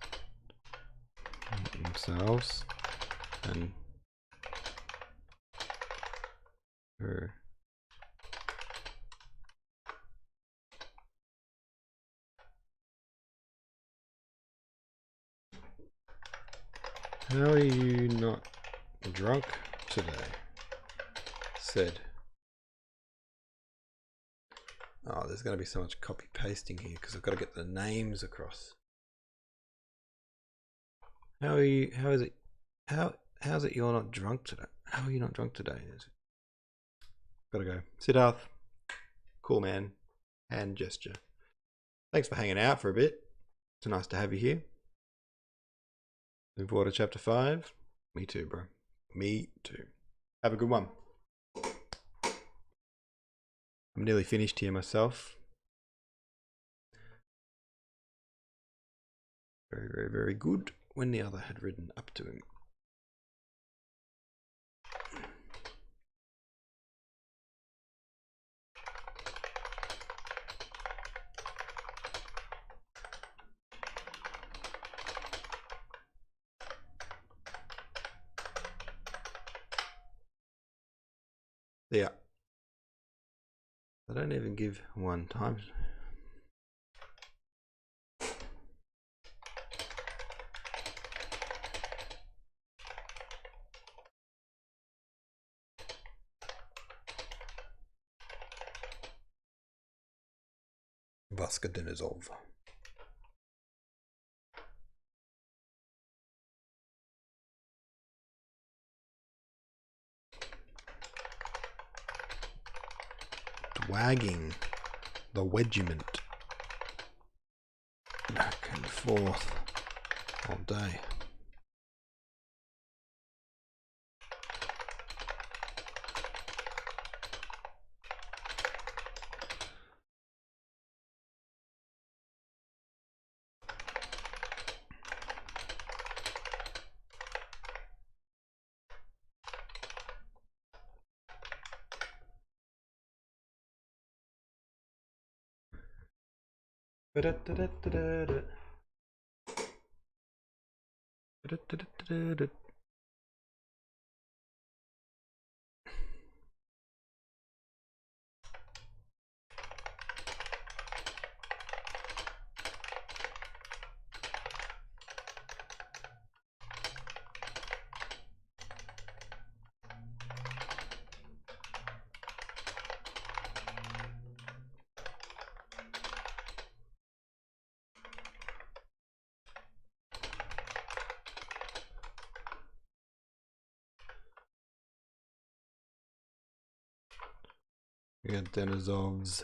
themselves and her. How are you not drunk today? Said. Oh, there's going to be so much copy pasting here because I've got to get the names across. How are you? How is it? How's it you're not drunk today? How are you not drunk today? Gotta go. Siddharth. Cool man. Hand gesture. Thanks for hanging out for a bit. It's nice to have you here. Looking forward to chapter 5. Me too, bro. Me too. Have a good one. I'm nearly finished here myself. Very, very, very good. When the other had ridden up to him. Yeah. I don't even give one time. Vaska Denisov. Wagging the wedgiment back and forth all day. We got Denisov's.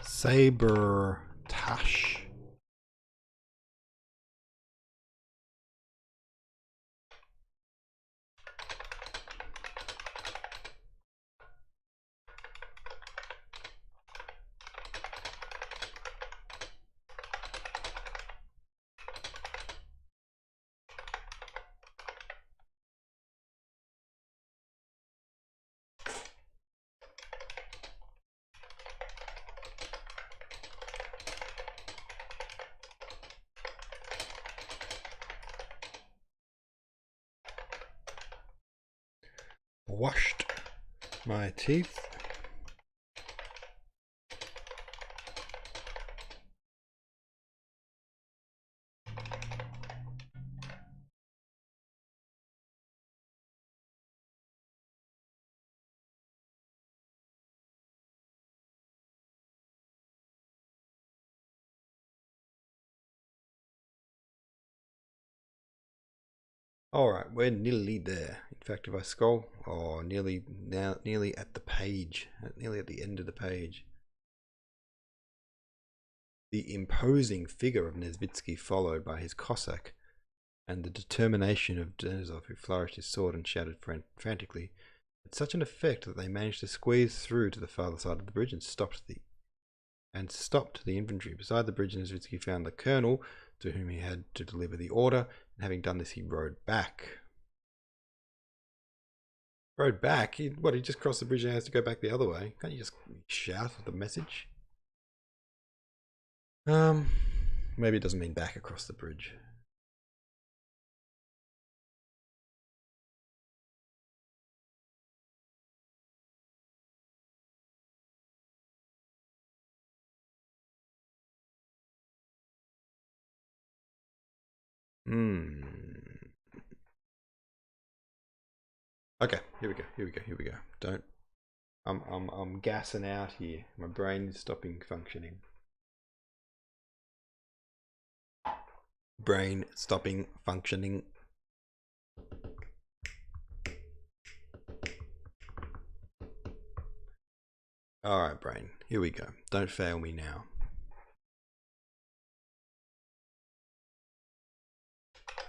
Saber Tash. Washed my teeth. All right, we're nearly there. In fact, if I scroll, nearly at the page, nearly at the end of the page. The imposing figure of Nesvitsky, followed by his Cossack, and the determination of Denisov, who flourished his sword and shouted frantically, had such an effect that they managed to squeeze through to the farther side of the bridge and stopped the infantry. Beside the bridge, Nesvitsky found the colonel, to whom he had to deliver the order, and having done this, he rode back. Rode back? He just crossed the bridge and has to go back the other way? Can't you just shout the message? Maybe it doesn't mean back across the bridge. Okay, here we go. Don't. I'm gassing out here. My brain is stopping functioning. Brain stopping functioning. Alright, brain. Here we go. Don't fail me now.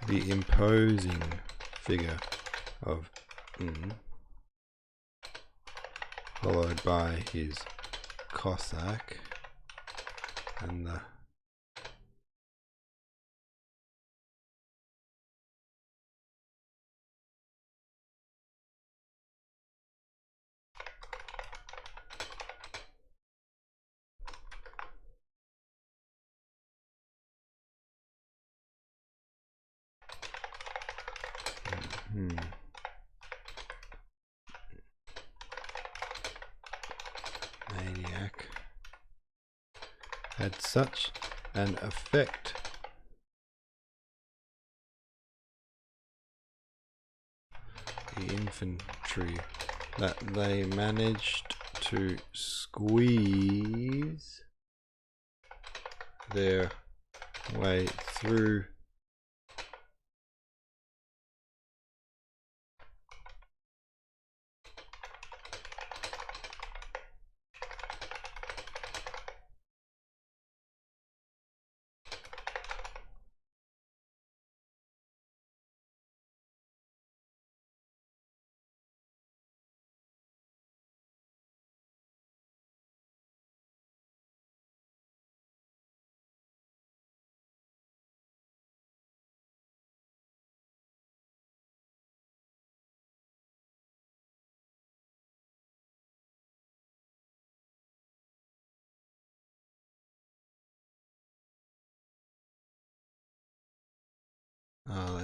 The imposing figure of followed by his Cossack and the Maniac had such an effect the infantry that they managed to squeeze their way through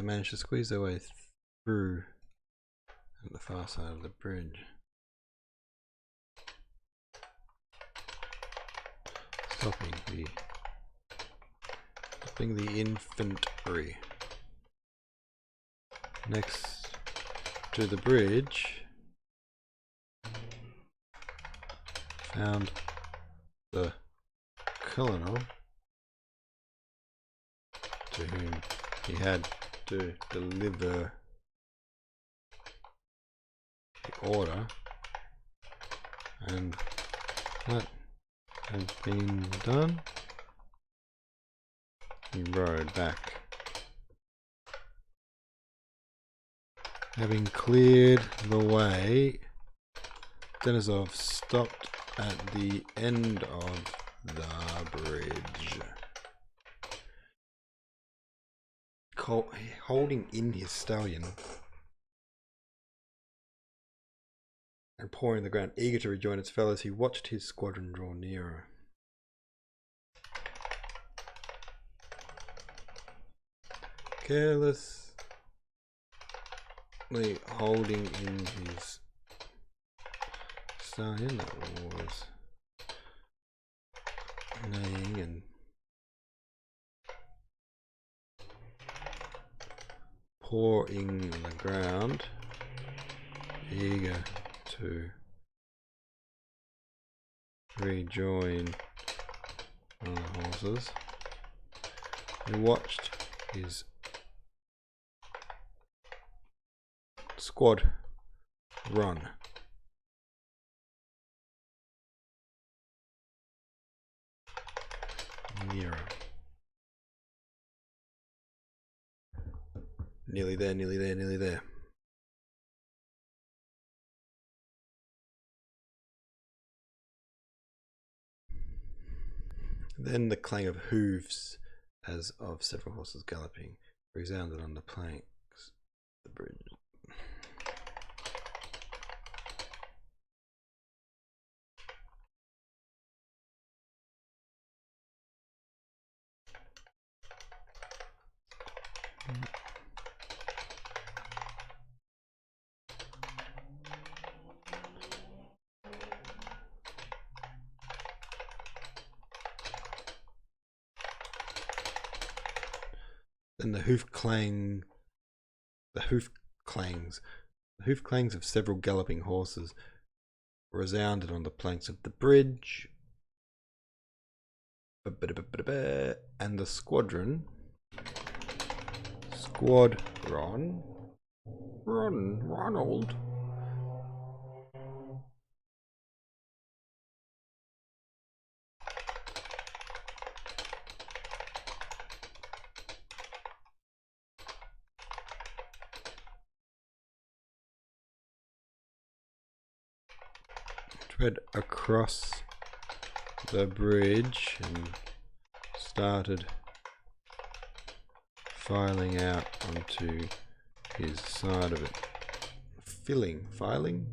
they managed to squeeze their way through at the far side of the bridge, stopping the infantry. Next to the bridge, found the colonel, to whom he had to deliver the order, and that had been done. He rode back. Having cleared the way, Denisov stopped at the end of the bridge, holding in his stallion and pawing the ground, eager to rejoin its fellows. He watched his squadron draw nearer. Carelessly holding in his stallion that was neighing and pawing the ground, eager to rejoin one of the horses. He watched his squad run. Nearer. Nearly there, nearly there, nearly there. Then the clang of hooves, as of several horses galloping, resounded on the planks of the bridge. Then the hoof clangs of several galloping horses resounded on the planks of the bridge, and the squadron, Ronald, tread across the bridge and started filing out onto his side of it. Filing?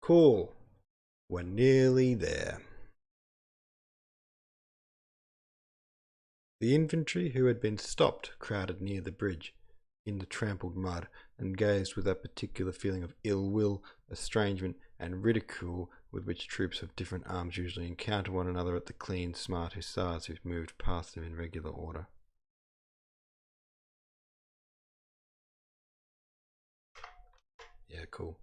Cool. We're nearly there. The infantry who had been stopped crowded near the bridge in the trampled mud and gazed with that particular feeling of ill will, estrangement, and ridicule with which troops of different arms usually encounter one another at the clean, smart hussars who moved past them in regular order. Yeah, cool.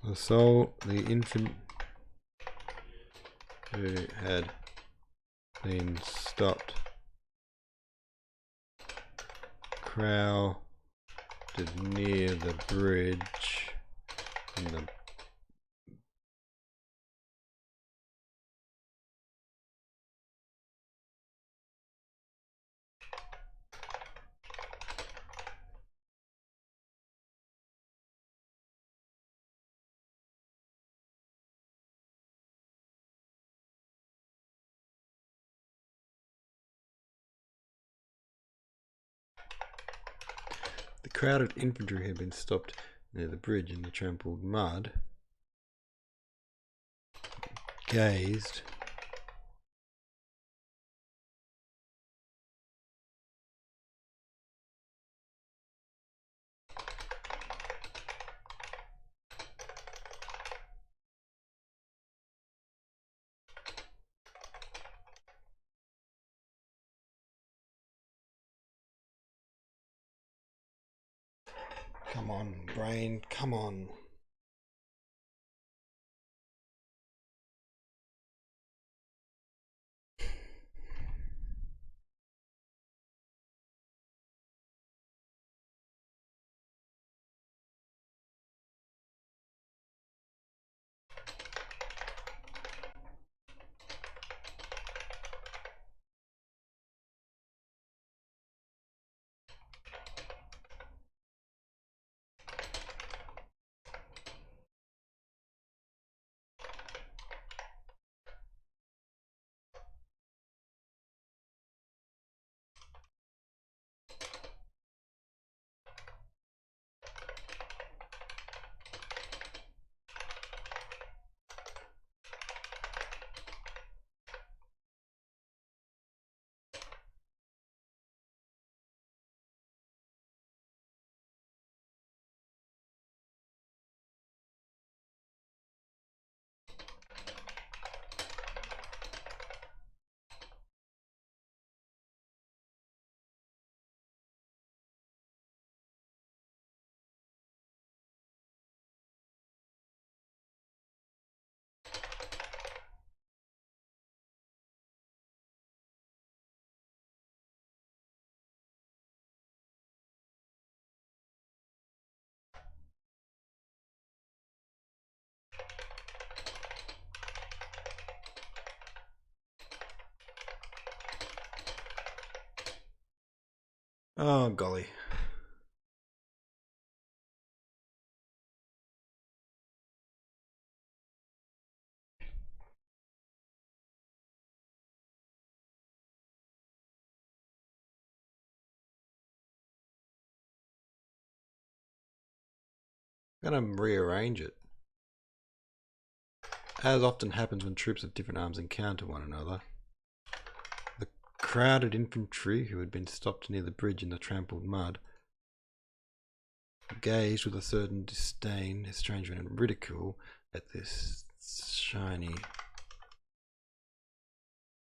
The infant who had been stopped crowded near the bridge in the crowded infantry had been stopped near the bridge in the trampled mud, gazed Come on, brain, come on. Oh, golly. I'm going to rearrange it. As often happens when troops of different arms encounter one another, the crowded infantry who had been stopped near the bridge in the trampled mud gazed with a certain disdain, estrangement, and ridicule at this shiny,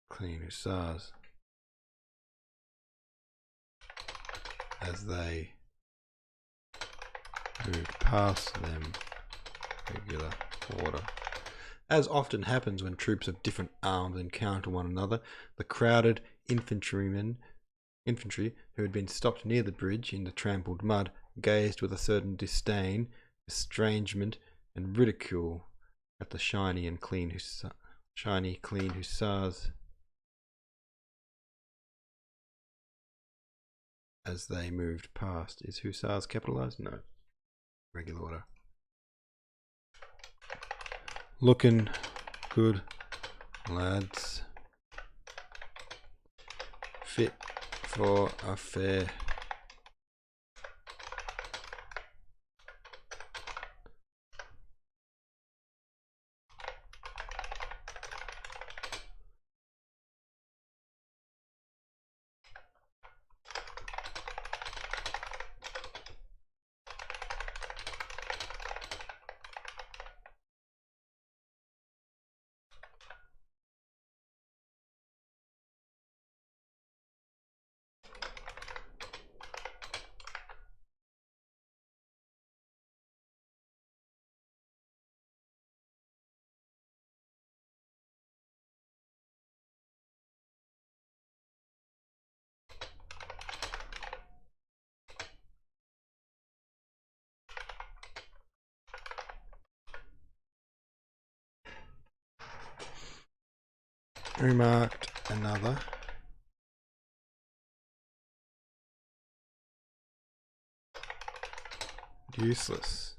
clean hussars as they moved past them regular order. As often happens when troops of different arms encounter one another, the crowded infantry who had been stopped near the bridge in the trampled mud gazed with a certain disdain, estrangement, and ridicule at the shiny, clean hussars as they moved past. Is hussars capitalized? No. Regular order. Looking good, lads. Fit for a fair Remarked another. Useless.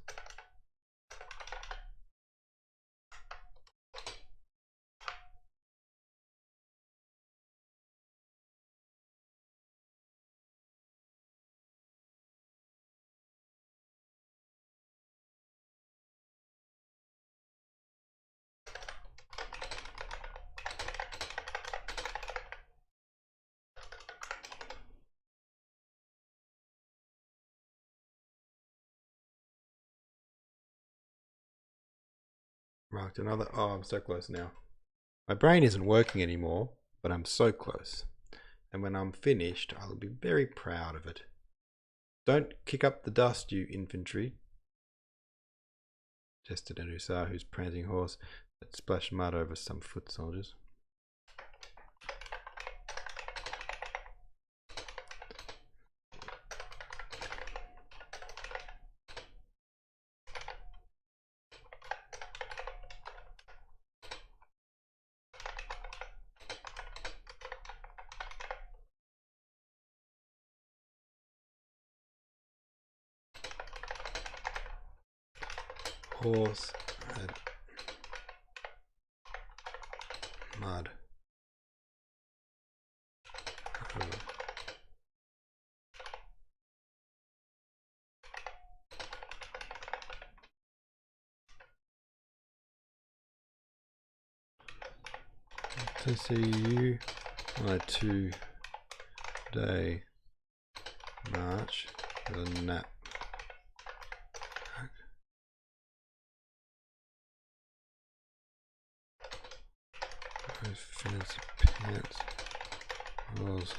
Marked another. Oh, I'm so close now. My brain isn't working anymore, but I'm so close. And when I'm finished, I'll be very proud of it. Don't kick up the dust, you infantry, jested an hussar whose prancing horse had splashed mud over some foot soldiers. Horse had mud. To see you on a 2-day march with a nap. Fancy pants. Those.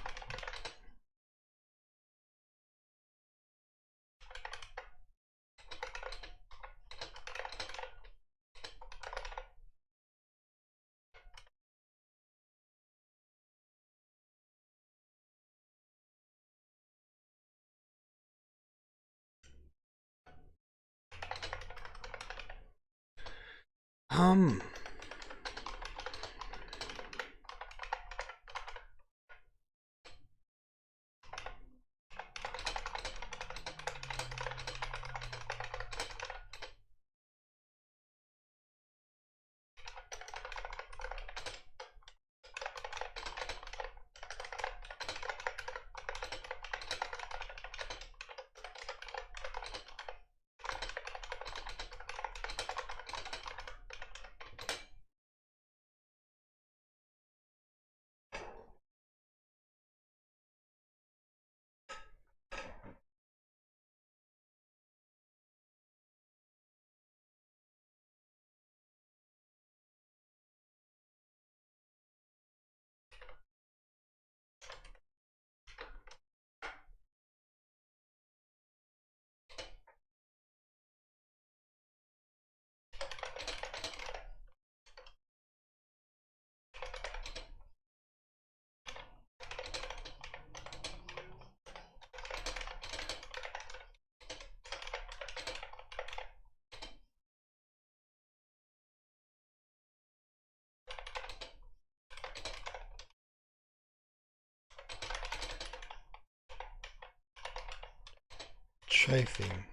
Chafing.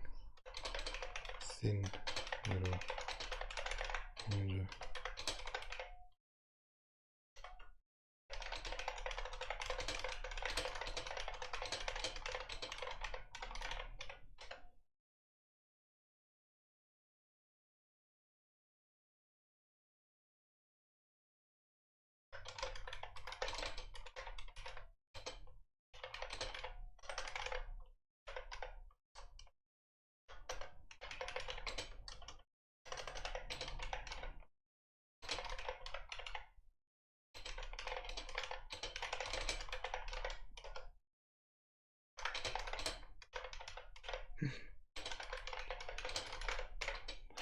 Thin little ninja.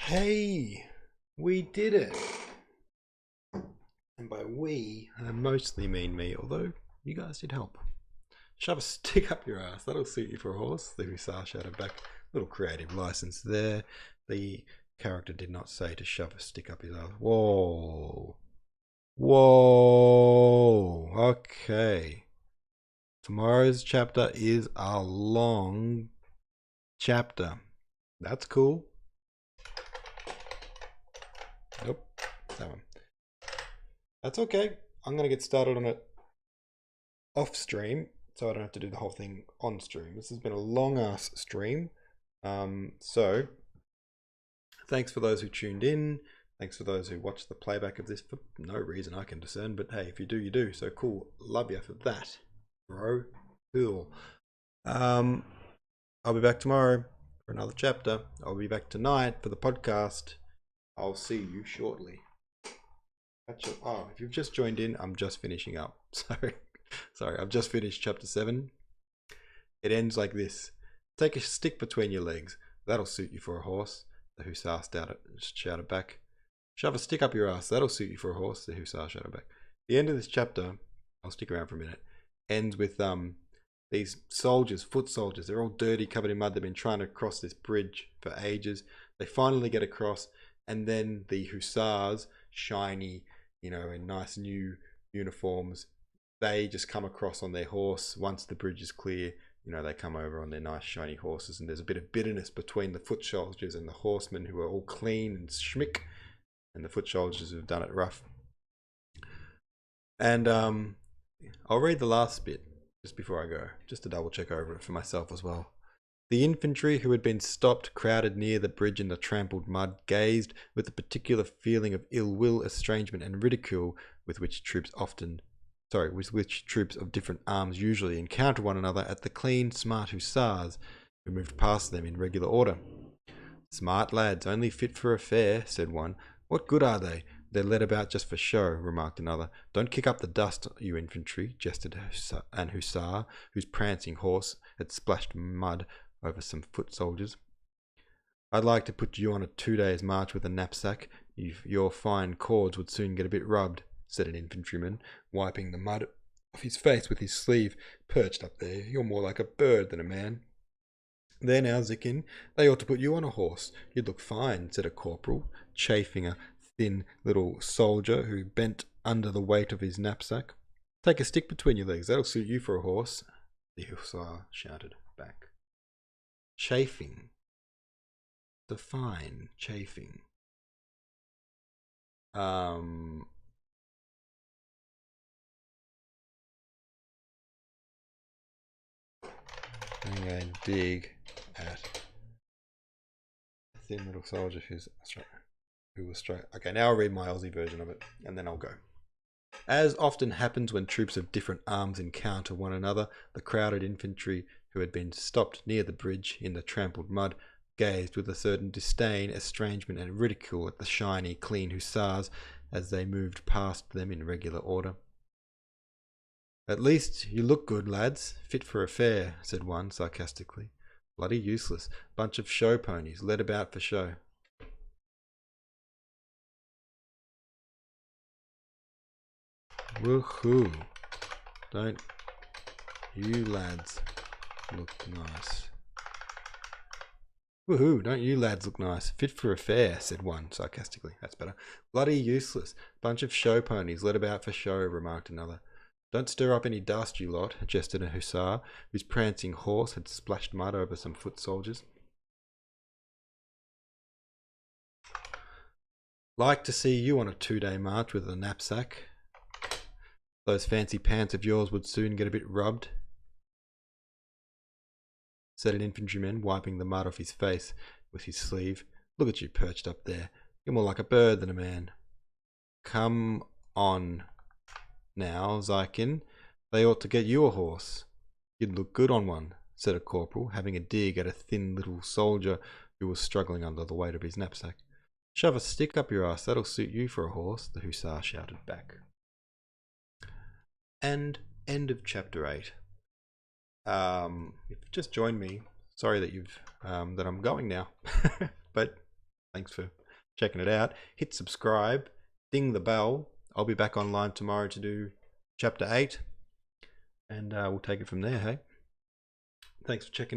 Hey, we did it. And by we, I mostly mean me, although you guys did help. Shove a stick up your ass, that'll suit you for a horse, the hussar shouted back. Little creative license there. The character did not say to shove a stick up his ass. Whoa. Whoa. Okay. Tomorrow's chapter is a long chapter. That's cool. Nope. That one. That's okay. I'm going to get started on it off stream so I don't have to do the whole thing on stream. This has been a long ass stream. So thanks for those who tuned in. Thanks for those who watched the playback of this for no reason I can discern. But hey, if you do, you do. So cool. Love you for that, bro. Cool. I'll be back tomorrow for another chapter. I'll be back tonight for the podcast. I'll see you shortly. Oh, if you've just joined in, I'm just finishing up. Sorry, I've just finished chapter 7. It ends like this. Take a stick between your legs. That'll suit you for a horse. The hussar shouted back. Shove a stick up your ass. That'll suit you for a horse. The hussar shouted back. The end of this chapter, I'll stick around for a minute, ends with these soldiers, foot soldiers. They're all dirty, covered in mud. They've been trying to cross this bridge for ages. They finally get across, and then the hussars, shiny, in nice new uniforms, they just come across on their horse. Once the bridge is clear, they come over on their nice shiny horses, and there's a bit of bitterness between the foot soldiers and the horsemen, who are all clean and schmick, and the foot soldiers who've done it rough. And I'll read the last bit just before I go, just to double check over it for myself as well. The infantry, who had been stopped, crowded near the bridge in the trampled mud, gazed with a particular feeling of ill will, estrangement, and ridicule with which troops of different arms usually encounter one another at the clean, smart hussars who moved past them in regular order. Smart lads, only fit for a fair, said one. What good are they? They're led about just for show, remarked another. Don't kick up the dust, you infantry, jested an hussar, whose prancing horse had splashed mud over some foot soldiers. I'd like to put you on a 2 days' march with a knapsack. Your fine cords would soon get a bit rubbed, said an infantryman, wiping the mud off his face with his sleeve. Perched up there, you're more like a bird than a man. There now, Zikin, they ought to put you on a horse. You'd look fine, said a corporal, chafing a thin little soldier who bent under the weight of his knapsack. Take a stick between your legs, that'll suit you for a horse, the hussar shouted back. Chafing. Define chafing. I'm going to dig at a thin little soldier who was straight. Okay, now I'll read my Aussie version of it, and then I'll go. As often happens when troops of different arms encounter one another, the crowded infantry, who had been stopped near the bridge in the trampled mud, gazed with a certain disdain, estrangement, and ridicule at the shiny, clean hussars as they moved past them in regular order. At least you look good, lads, fit for a fair, said one sarcastically. Bloody useless, bunch of show ponies, led about for show. Woohoo! Don't you lads look nice? Woohoo! Don't you lads look nice? Fit for a fair, said one sarcastically. That's better. Bloody useless, bunch of show ponies, led about for show, remarked another. Don't stir up any dust, you lot, jested a hussar, whose prancing horse had splashed mud over some foot soldiers. Like to see you on a 2-day march with a knapsack. Those fancy pants of yours would soon get a bit rubbed, said an infantryman, wiping the mud off his face with his sleeve. Look at you perched up there. You're more like a bird than a man. Come on now, Zykin. They ought to get you a horse. You'd look good on one, said a corporal, having a dig at a thin little soldier who was struggling under the weight of his knapsack. Shove a stick up your ass, that'll suit you for a horse, the hussar shouted back. And end of chapter 8. If you've just joined me, sorry that that I'm going now, but thanks for checking it out. Hit subscribe, ding the bell. I'll be back online tomorrow to do chapter 8, and we'll take it from there. Hey, thanks for checking.